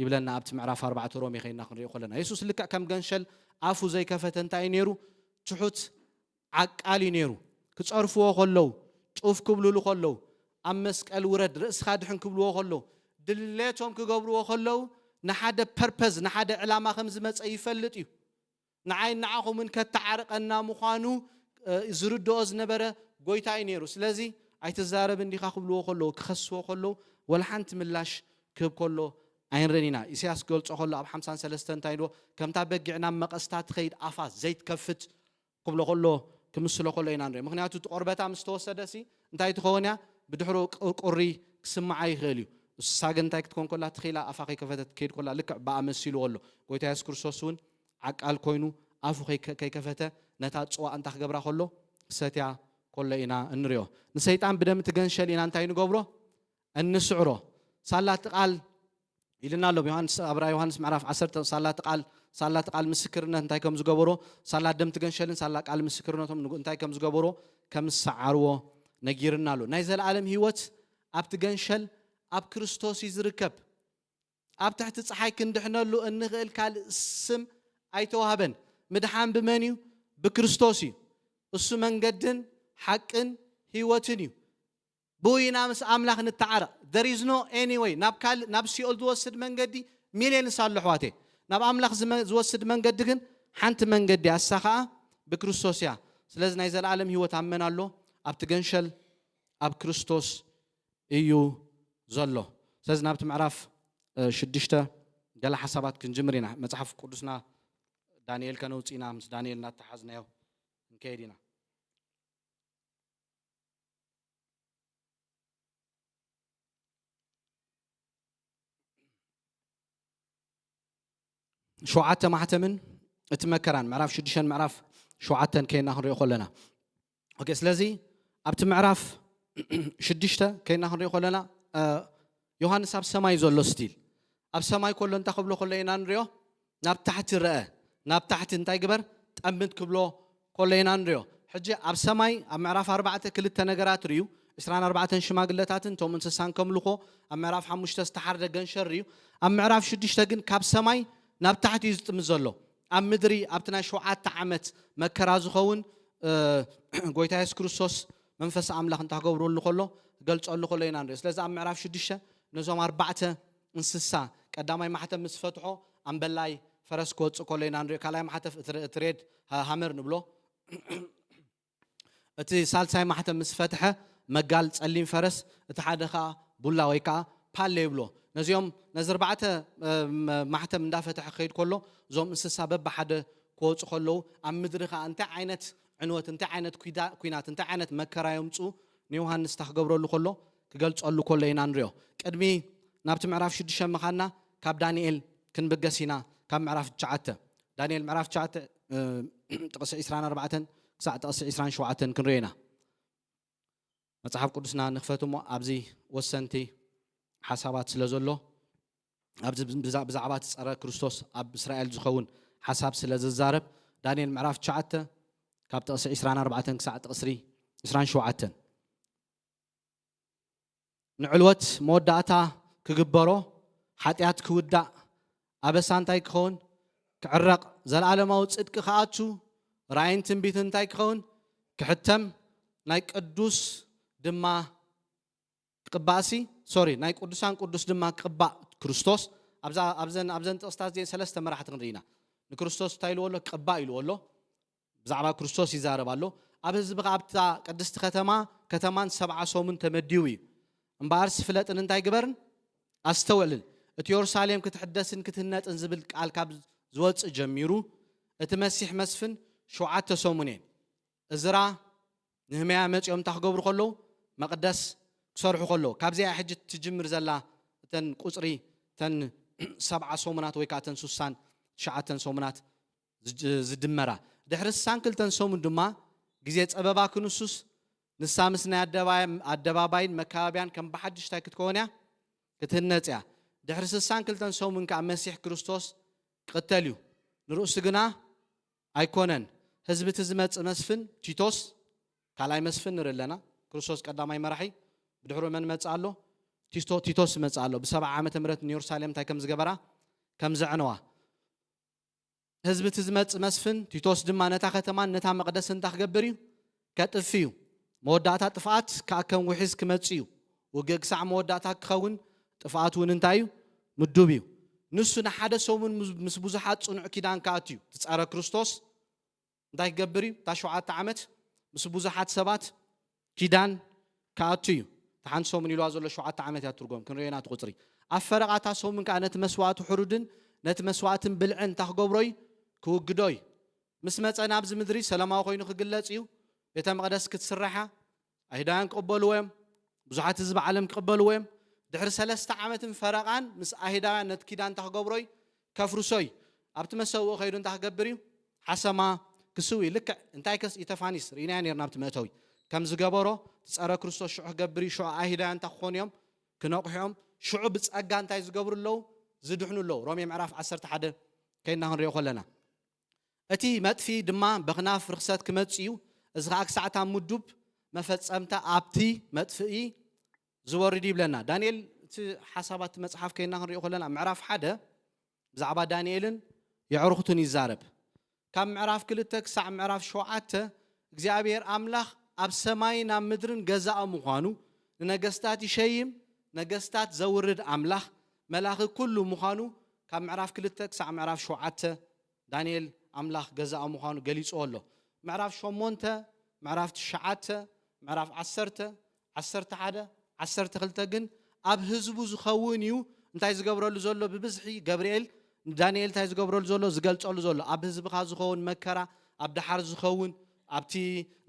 ይብለና ኣብቲ ምዕራፍ 4 ሮሜ ኸይና ክንሪኦ ከለና ኢየሱስ ልክዕ ከም ገንሸል ኣፉ ዘይከፈተ እንታይ ነይሩ ትሑት ዓቃሊ ነይሩ ክጸርፍዎ ከለው ጩፍ ክብልሉ ከለው ኣብ መስቀል ውረድ ርእስኻ ድሕን ክብልዎ ከለው ድሌቶም ክገብርዎ ከለው ንሓደ ፐርፐዝ ንሓደ ዕላማ ከም ዝመፀ ይፈልጥ እዩ ንዓይን ንዓኹምን ከተዓርቀና ምዃኑ ዝርድኦ ዝነበረ ጎይታ እዩ ነይሩ ስለዚ ኣይትዛረብ እንዲኻ ክብልዎ ከለው ክኸስዎ ከለው ወላ ሓንቲ ምላሽ ክህብ ከሎ ኣይንረኒና ኢሳያስ ገልጾ ከሎ ኣብ 53 እንታይ ድዎ ከምታ በጊዕና መቐስታት ትኸይድ ኣፋ ዘይትከፍት ክብሎ ከሎ ክምስሎ ከሎ ኢና ንሪኦ ምክንያቱ ቆርበታ ምስ ተወሰደሲ እንታይ ትኸውን እያ ብድሕሮ ቁሪ ክስማዓ ይኽእል እዩ እሳ ግን እንታይ ክትኮን ከላ ትኺላ ኣፋ ከይከፈተት ከይድ ከላ ልክዕ ብኣመሲሉ ከሎ ጎይታ ኢየሱስ ክርስቶስ እውን ዓቃል ኮይኑ ኣፉ ከይከፈተ ነታ ፅዋእ እንታይ ክገብራ ከሎ ሰትያ ከሎ ኢና እንሪኦ ንሰይጣን ብደም ትገንሸል ኢና እንታይ ንገብሮ እንስዕሮ ሳላት ቃል ኢልና ኣሎ ዮሐንስ ኣብራ ዮሐንስ ምዕራፍ 10 ሳላት ቃል ምስክርነት እንታይ ከም ዝገበሮ ሳላት ደም ትገንሸልን ሳላት ቃል ምስክርነቶም እንታይ ከም ዝገበሮ ከም ሰዓርዎ ነጊርና ኣሎ ናይ ዘለዓለም ህይወት ኣብ ትገንሸል ኣብ ክርስቶስ ይዝርከብ ኣብ ትሕቲ ፀሓይ ክንድሕነሉ እንኽእል ካልእ ስም ኣይተዋህበን ምድሓን ብመን እዩ ብክርስቶስ እዩ እሱ መንገድን ሓቅን ህይወትን እዩ ብውይና ምስ ኣምላኽ ንተዓረቕ there is no any way ናብ ሲኦል ዝወስድ መንገዲ ሚልዮንስ ኣሎ ኣሕዋቴ ናብ ኣምላኽ ዝወስድ መንገዲ ግን ሓንቲ መንገዲ ኣሳ ከዓ ብክርስቶስ እያ ስለዚ ናይ ዘለዓለም ህይወት ኣመን ኣሎ ኣብ ትገንሸል ኣብ ክርስቶስ እዩ ዘሎ ስለዚ ናብቲ ምዕራፍ 6 ገለ ሓሳባት ክንጅምር ኢና መጽሓፍ ቅዱስና ዳንኤል ከነውፅኢና ምስ ዳንኤል እናተሓዝናዮ እንከይድ ኢና ሸውዓተ ማሕተምን እቲ መከራን ምዕራፍ 6 ምዕራፍ 7 ከይና ክንሪኦ ከለና ኦኬ ስለዚ ኣብቲ ምዕራፍ 6 ከይና ክንሪኦ ከለና ዮሐንስ ኣብ ሰማይ ዘሎ ስቲል ኣብ ሰማይ ከሎ እንታይ ክብሎ ከሎ ኢና ንሪኦ ናብ ታሕቲ ረአ ናብ ታሕቲ እንታይ ግበር ጠምት ክብሎ ከሎ ኢና ንሪኦ ሕጂ ኣብ ሰማይ ኣብ ምዕራፍ 4 ክልተ ነገራት ርዩ 24 ሽማግለታትን ቶም እንስሳን ከምልኾ ኣብ ምዕራፍ 5 ዝተሓረደ ገንሸር እዩ ኣብ ምዕራፍ 6 ግን ካብ ሰማይ ናብ ታሕቲ ይዝጥም ዘሎ ኣብ ምድሪ ኣብቲ ናይ 7 ዓመት መከራ ዝኸውን ጎይታ ኢየሱስ ክርስቶስ መንፈስ ኣምላኽ እንታገብረሉ ከሎ ገልጸሉ ከሎ ኢና ንሪኦ ስለዚ ኣብ ምዕራፍ 6 ነዞም 4 እንስሳ ቀዳማይ ማሕተም ምስ ፈትሖ ኣንበላይ ፈረስ ክወፅእ ከሎ ኢና ንሪኦ ካልኣይ ማሕተም ትሬድ ሃመር ንብሎ እቲ ሳልሳይ ማሕተም ምስ ፈትሐ መጋል ጸሊም ፈረስ እቲ ሓደ ከዓ ቡላ ወይ ከዓ ፓሌ ይብሎ ነዚኦም ነዚ 4 ማሕተም እንዳፈትሐ ከይድ ከሎ እዞም እንስሳ በብሓደ ክወፁ ከለዉ ኣብ ምድሪ ከዓ እንታይ ዓይነት ዕንወት እንታይ ዓይነት ኩናት እንታይ ዓይነት መከራ የምፁ ንዮሃንስ ታክገብረሉ ከሎ ክገልጸሉ ከሎ ኢና ንሪኦ ቅድሚ ናብቲ ምዕራፍ 6 መኻና ካብ ዳንኤል ክንብገስ ኢና ካብ ምዕራፍ 9 ዳንኤል ምዕራፍ 9 ጥቕሲ 24 ክሳዕ ጥቕሲ 27 ክንሪኦ ኢና መጽሓፍ ቅዱስና ንኽፈትሞ ኣብዚ ወሰንቲ ሓሳባት ስለ ዘሎ ኣብዚ ብዛዕባ ፀረ ክርስቶስ ኣብ እስራኤል ዝኸውን ሓሳብ ስለ ዝዛረብ ዳንኤል ምዕራፍ 9 ካብ ጥቕሲ 24 ክሳዕ ጥቕሲ 27 ንዕልወት መወዳእታ ክግበሮ ሓጢኣት ክውዳእ ኣበሳ እንታይ ክኸውን ክዕረቕ ዘለዓለማዊ ጽድቂ ክኣቱ ራእይን ትንቢትን እንታይ ክኸውን ክሕተም ናይ ቅዱስ ድማ ቅባሲ ናይ ቅዱሳን ቅዱስ ድማ ክቅባእ ክርስቶስ ኣብዘን ጥቕስታት እዚአን 3 መራሕቲ ክንርኢና ንክርስቶስ እንታይ ኢልዎ ኣሎ ክቅባእ ኢልዎ ኣሎ ብዛዕባ ክርስቶስ ይዛረብ ኣሎ ኣብ ህዝቢ ኣብታ ቅድስቲ ከተማን 70 ሰሙን ተመዲቡ እዩ እምበኣር ስፍለጥን እንታይ ግበርን ኣስተውዕልን እቲ ኢየሩሳሌም ክትሕደስን ክትህነጥን ዝብል ቃል ካብ ዝወፅእ ጀሚሩ እቲ መሲሕ መስፍን 7 ሰሙን እየን እዝራ ንህምያ መጺኦም ታክገብሩ ከለዉ መቅደስ ክሰርሑ ከለዉ ካብዚኣ ሕጂ ትጅምር ዘላ እተን ቁፅሪ ተን 70 ሰሙናት ወይ ከዓ ተን 69 ሰሙናት ዝድመራ ድሕሪ 62 ሰሙን ድማ ግዜ ፀበባ ክንሱስ ንሳ ምስ ናይ ኣደባባይን መካባብያን ከም ብሓድሽታይ ክትከውን እያ ክትህነፅ እያ ድሕሪ 62 ሰሙን ከዓ መሲሕ ክርስቶስ ክቅተል እዩ ንርእሱ ግና ኣይኮነን ህዝቢ እቲ ዝመፅእ መስፍን ቲቶስ ካልኣይ መስፍን ንርኢ ኣለና ክርስቶስ ቀዳማይ መራሒ ብድሕሪ መን መፅእ ኣሎ ቲቶስ መፅእ ኣሎ ብ70 ዓመተ ምህረት ንኢየሩሳሌም እንታይ ከም ዝገበራ ከም ዘዕነዋ ህዝቢ እቲ ዝመፅእ መስፍን ቲቶስ ድማ ነታ ከተማን ነታ መቅደስ እንታይ ክገብር እዩ ከጥፊ እዩ መወዳእታ ጥፍኣት ከዓ ከም ውሒዝ ክመፅእ እዩ ውግእ ክሳዕ መወዳእታ ክኸውን ጥፍኣት እውን እንታይ እዩ ምዱብ እዩ ንሱ ንሓደ ሰሙን ምስ ብዙሓት ፅኑዕ ኪዳን ከኣት እዩ ትፀረ ክርስቶስ እንታይ ክገብር እዩ እታ 7 ዓመት ምስ ብዙሓት ሰባት ኪዳን ከኣቱ እዩ ሓንቲ ሰሙን ኢልዋ ዘሎ 7 ዓመት እያ ትርጎም ክንሪኦና ትቁፅሪ ኣብ ፈረቓታ ሰሙን ከዓ ነቲ መስዋዕቲ ሕሩድን ነቲ መስዋዕትን ብልዕን ታክገብሮ እዩ ክውግዶ እዩ ምስ መፀ ናብዚ ምድሪ ሰላማዊ ኮይኑ ክግለፅ እዩ ቤተ መቅደስ ክትስራሓ ኣይሁዳውያን ክቕበልዎ እዮም ብዙሓት ህዝቢ ዓለም ክቕበልዎ እዮም ድሕሪ 3 ዓመትን ፈረቓን ምስ ኣይሁዳውያን ነቲ ኪዳን ታክገብሮ እዩ ከፍርሶ እዩ ኣብቲ መሰውኡ ከይዱ እንታይ ክገብር እዩ ሓሰማ ክስው እዩ ልክዕ እንታይ ከስ ኢተፋኒስ ርኢናያ ነርና ኣብቲ መእተዊ ከም ዝገበሮ ትፀረ ክርስቶስ ሽዑ ክገብር እዩ ሽዑ ኣይሁዳውያን እንታይ ክኾኑ እዮም ክነቑሕዮም ሽዑ ብፀጋ እንታይ ዝገብሩ ኣለዉ ዝድሕኑ ኣለዉ ሮሜ ምዕራፍ 11 ከይድና ክንሪኦ ከለና እቲ መጥፊ ድማ በኽናፍ ርክሰት ክመፅእ እዩ እዚ ከዓ ክሳዕታ ምዱብ መፈፀምታ ኣብቲ መጥፍኢ ዝወርድ ይብለና ዳንኤል እቲ ሓሳባት መፅሓፍ ከይድና ክንሪኦ ከለና ምዕራፍ 1 ብዛዕባ ዳንኤልን የዕርኽቱን ይዛረብ ካብ ምዕራፍ 2 ክሳዕ ምዕራፍ 7 እግዚኣብሔር ኣምላኽ ኣብ ሰማይን ኣብ ምድርን ገዛእ ምዃኑ ንነገስታት ይሸይም ነገስታት ዘውርድ ኣምላኽ መላኺ ኩሉ ምዃኑ ካብ ምዕራፍ 2 ክሳዕ ምዕራፍ 7 ዳንኤል ኣምላኽ ገዛእ ምዃኑ ገሊፅዎ ኣሎ ምዕራፍ 8 ምዕራፍ 9 ምዕራፍ 10 11 12 ግን ኣብ ህዝቡ ዝኸውን እዩ እንታይ ዝገብረሉ ዘሎ ብብዝሒ ገብርኤል ዳንኤል እንታይ ዝገብረሉ ዘሎ ዝገልጸሉ ዘሎ ኣብ ህዝብኻ ዝኸውን መከራ ኣብ ድሓር ዝኸውን ኣብቲ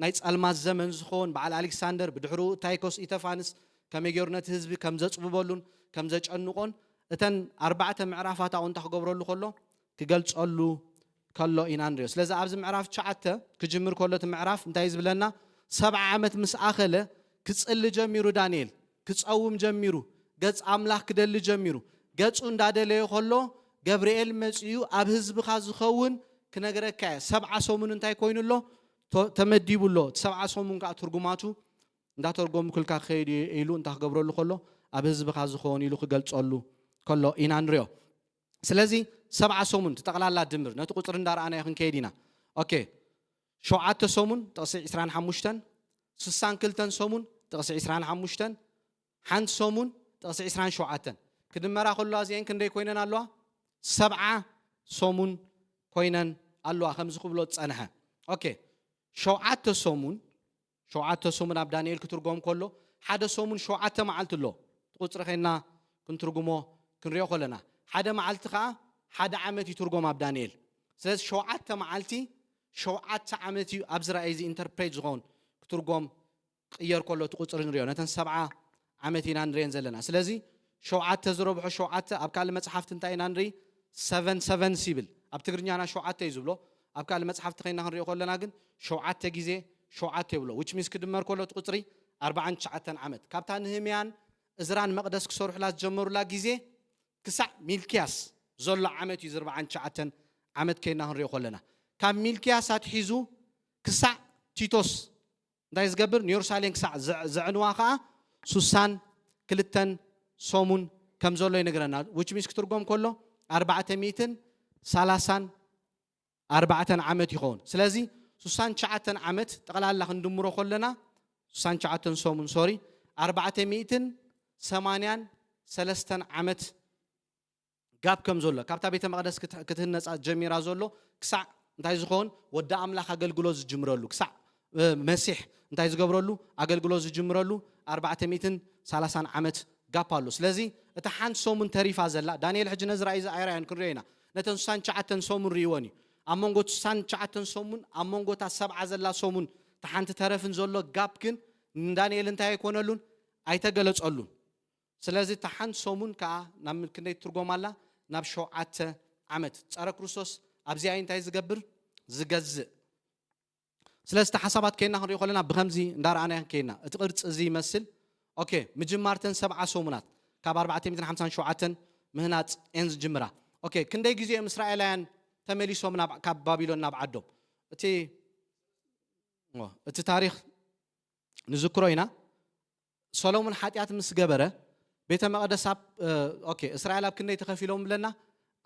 ናይ ጸልማት ዘመን ዝኸውን በዓል ኣሌክሳንደር ብድሕሩ ታይኮስ ኢተፋንስ ከመይ ገይሩ ነቲ ህዝቢ ከም ዘፅብበሉን ከም ዘጨንቆን እተን 4 ምዕራፋት ኣብኡ እንታይ ክገብረሉ ከሎ ክገልጸሉ ከሎ ኢና ንሪኦ ስለዚ ኣብዚ ምዕራፍ 9 ክጅምር ከሎ እቲ ምዕራፍ እንታይ ዝብለና 70 ዓመት ምስ ኣኸለ ክጽሊ ጀሚሩ ዳንኤል ክጸውም ጀሚሩ ገጽ ኣምላኽ ክደሊ ጀሚሩ ገጹ እንዳደለየ ከሎ ገብርኤል መፅኡ ኣብ ህዝብኻ ዝኸውን ክነገረካ 70 ሰሙን እንታይ ኮይኑሎ ተመዲቡሎ 70 ሰሙን ከዓ ትርጉማቱ እንዳተርጎሙ ክልካ ከይድ ኢሉ እንታይ ክገብረሉ ከሎ ኣብ ህዝብኻ ዝኸውን ኢሉ ክገልጸሉ ከሎ ኢና ንሪኦ ስለዚ 7 سومون تقلالا دمر نتو قصر ندار أنا يخن كيدينا أوكي شوعات سومون تقصي 25 سسان كلتن سومون تقصي 25 حنت سومون تقصي 20 شوعاتن كدمرا كله زين كندي كوينن الله 7 سومون كوينن الله خمس قبلو تصنحه اوكي شوعات سومون اب دانيال كترغم كله حدا سومون شوعات معلت له قصر خينا كنترغمو كنريو كلنا حدا معلت خا حدا عمتي ترغم اب دانيال سلاز شوعات معلتي شوعات عمتي ابزرا ايزي انتربريت زون كترغم قير كله تقصر نريو نتن 7 عمتينا نرين زلنا سلازي شوعات تزربح شوعات اب كال مصحفت انتاينا نري 7 سيبل اب تغرنيانا شوعات يزبلو اب كال مصحفت خينا نريو كلنا كن شوعات غيزه شوعات يبلو which means كدمر كله تقصري 49 عمت كابتن نهميان ازران مقدس كسورح لا تجمروا لا غيزه كسع ميلكياس زول عمت يزر 49 عمت كينا نريو كلنا كام ميلكياس اتحيزو كسع تيتوس دايز قبر نيورسالين كسع زعنوا خا سوسان كلتن سومون كم زولو ينقرنا which means كترقوم كله 430 عمت يخون سلازي سوسان 9 عمت تقلال لخ ندمرو كلنا سوسان 9 سومون سوري 483 عمت قاب كم زولو كابتا بيت مقدس كتهنص جميرا زولو كسع انتاي زخون ودا املاح اغلغلو زجمرلو كسع مسيح انتاي زغبرلو اغلغلو زجمرلو 430 عمت قابالو سلازي اتا حان سومن تريفا زلا دانيال حج نزراي زايران كرينا نتن سان 9 سومن ريوني امونغو سان 9 سومن امونغو تا 7 زلا سومن تحانت ترفن زولو قاب كن دانيال انتاي يكونلون ايتغلصلون سلازي تحان سومن كا نام كندي ترغومالا ناب شوعات عمت صار كريستوس ابزي انتاي زغبر زغز سلازي حسابات كينا نريو خلنا بخمزي ندار انا كينا اتقرص زي يمثل اوكي مجمارتن 7 سومنات كاب 457 مهنات انز جمرا اوكي كندي غزي اسرائيليان تمليسوم ناب كاب بابيلون ناب عدوم اتي تاريخ نذكروينا سولومون حاتيات مس غبره بيت مقدس اوكي اسرائيل اب كندي تخفيلهم لنا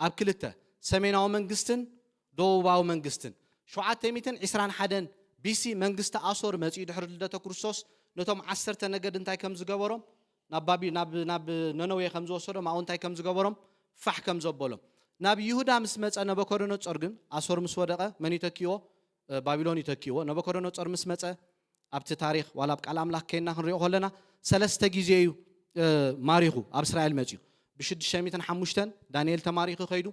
اب كلته سميناو منغستن دوباو منغستن 721 بيسي منغست اسور مصي دحر لدته كريستوس نتوم 10 نجد انتاي كم زغبروم نابابي ناب ننوي كم زوسرو ما انتاي كم زغبروم فح كم زبولم ناب يهودا مس مص نبكورونو صرغن اسور مس ودقه من يتكيو بابيلون يتكيو نبكورونو صر مس مص ابت تاريخ ولا بقال املاح كينا نريو خلنا ثلاثه غيزيو ماريخو اب اسرائيل مصيو ب605 دانيال تماريخو خيدو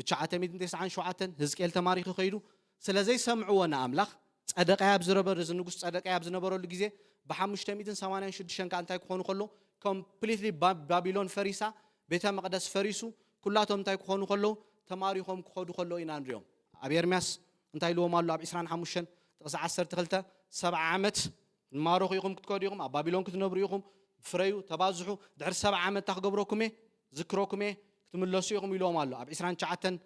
ب997 حزقيل تماريخو خيدو سلازي سمعونا املاح صدق ياب زربر زنغوس صدق ياب زنبرول غيزه ب586 كان تاي كونو كله كومبليتلي بابيلون فريسا بيت مقدس فريسو كلاتهم تاي كونو كله تماريخهم كودو كله ينانريوم ابي ارمياس انتاي لو مالو اب 25 تقص 10 7 عمت ماروخ يقوم كتكوديهم بابيلون كتنبريهم فريو تبازحو دحر 7 عمت تخغبروكم ذكروكم تملسو يقوم يلوم مالو اب 29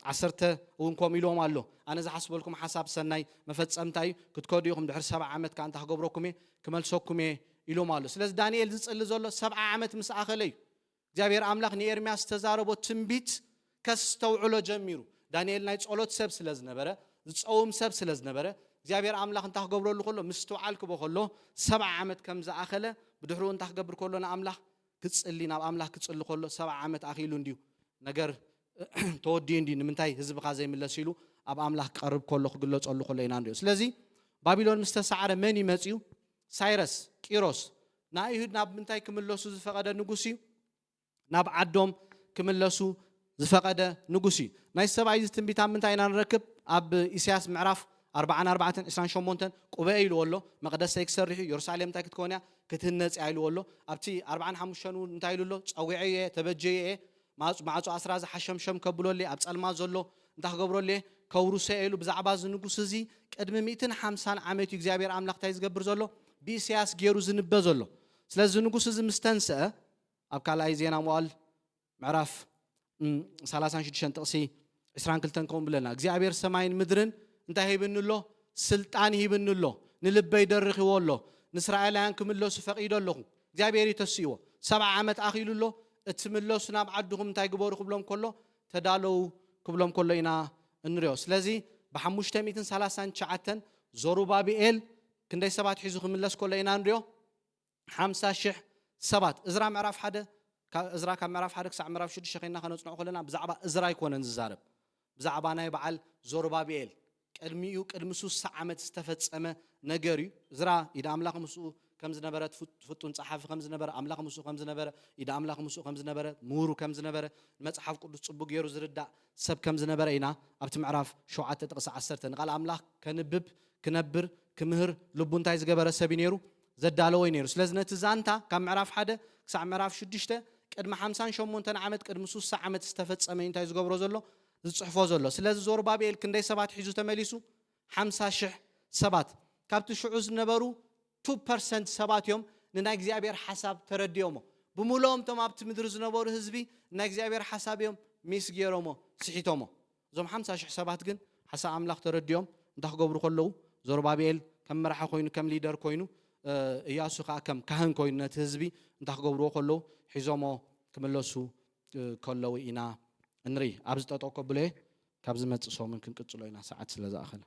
10 ونكم يلوم مالو انا زحسب لكم حساب سناي مفصمتاي كتكوديهم دحر 7 عمت كان تخغبروكم كملسوكم يلوم مالو سلاز دانيال زصل زولو 7 عمت مس اخلي እግዚአብሔር አምላክ ነኤርሚያስ ተዛረቦ ትንቢት ከስተውዕሎ ጀሚሩ ዳንኤል ናይ ጸሎት ሰብ ስለዝነበረ ጾም ሰብ ስለዝነበረ እግዚአብሔር አምላክ እንታ ገብረሉ ከሎ ምስተውዓልኩ በከሎ 7 ዓመት ከም ዝኣኸለ ብድሕሩ እንታ ገብር ከሎና አምላክ ክጽሊ ናብ አምላክ ክጽሊ ከሎ 7 ዓመት አኺሉ እንዲሁ ነገር ተወዲ እንዲ ንምንታይ ህዝብኻ ዘይምለስ ኢሉ ኣብ አምላክ ቀርብ ከሎ ክግለጸሉ ከሎ ኢና እንዲሁ ስለዚህ ባቢሎን ምስተሰዓረ መን ይመጽዩ ሳይረስ ቂሮስ ናይሁድ ናብ ምንታይ ክምለሱ ዝፈቀደ ንጉስ እዩ ناب عدوم كملسو زفقده نغسي ناي سبعي تنبيت امنتاي نركب اب اسياس معراف 44 28 قبيل ولو مقدس يكسرح يرسالم تاك تكونيا كتنص يايل ولو ابتي 45 انتايلولو صويعيه تبجيه معصو 10 حشمشم كبلولي اب صلما زلو انت خبرولي كورسه يلو بزعبا زنغس زي قدم 150 عامت እግዚአብሔር አምላክ ታይ ዝገብር ዘሎ ቢሲያስ ገይሩ ዝንበ ዘሎ ስለዚህ ንጉስ ዝ ምስተንሰ اب كالاي زينا موال معراف 36 تقسي 22 كون بلنا እግዚአብሔር ሰማይን ምድርን እንታይ ይብንሎ ስልጣን ይብንሎ ንልበ ይደርኽ ይወሎ ንእስራኤላውያን ክምለሱ ፈቂዶለኹ እግዚአብሔር ይተስይዎ 7 ዓመት አኺሉሎ እትምለሱ ናብ ዓድኹም እንታይ ግበሩ ክብሎም ከሎ ተዳለው ክብሎም ከሎ ኢና እንሪዮ ስለዚ ብ539 ዞሩባቤኤል ክንደይ ሰባት ሒዙ ክምለስ ከሎ ኢና እንሪዮ 50,000 ሰባት እዝራ ምዕራፍ 1 እዝራ ካብ ምዕራፍ 1 ክሳብ ምዕራፍ 6 ኸይና ከነጽንዖ ከለና ብዛዕባ እዝራ ይኮነን ዝዛረብ ብዛዕባ ናይ በዓል ዞሩባቤኤል ቅድሚ 60 ዓመት ዝተፈጸመ ነገር እዩ እዝራ ኢዳ ኣምላኽ ምስኡ ከም ዝነበረ ፍጡን ጸሓፊ ከም ዝነበረ ኣምላኽ ምስኡ ከም ዝነበረ ኢዳ ኣምላኽ ምስኡ ከም ዝነበረ ምሁሩ ከም ዝነበረ መጽሓፍ ቅዱስ ጽቡቕ ገይሩ ዝርዳእ ሰብ ከም ዝነበረ ኢና ኣብቲ ምዕራፍ 7 ጥቕሲ 10 ንቓል ኣምላኽ ከንብብ ክነብር ክምህር ልቡ እንታይ ዝገበረ ሰብ ነይሩ ዘዳለወ ነይሩ ስለዚ ነቲ ዛንታ ካብ ምዕራፍ 1 ክሳብ ምዕራፍ 6 ቅድሚ 58 ዓመት ቅድሚ 60 ዓመት ዝተፈጸመ እንታይ ዝገብሮ ዘሎ ዝጽሕፎ ዘሎ ስለዚ ዞሩባቤኤል ክንደይ ሰባት ሒዙ ተመሊሱ 50,000 ሰባት ካብቲ ሽዑ ዝነበሩ 2% ሰባት እዮም ንናይ እግዚአብሔር ሓሳብ ተረድዮሞ ብሙሎም ቶም ኣብቲ ምድሪ ዝነበሩ ህዝቢ ናይ እግዚአብሔር ሓሳብ እዮም ሚስ ገይሮሞ ስሒቶሞ እዞም 50,000 ሰባት ግን ሓሳብ ኣምላኽ ተረድዮም እንታይ ክገብሩ ከለዉ ዞሩባቤኤል ከም መራሒ ኮይኑ ከም ሊደር ኮይኑ ኢያሱ ከዓ ከም ካህን ኮይኑ ነቲ ህዝቢ እንታይ ክገብርዎ ከለዉ ሒዞሞ ክምለሱ ከለዉ ኢና እንሪ ኣብዚ ጠጠው ከብለ ካብ ዝመጽእ ሶምን ክንቅጽሎ ኢና ሰዓት ስለ ዝኣኸለ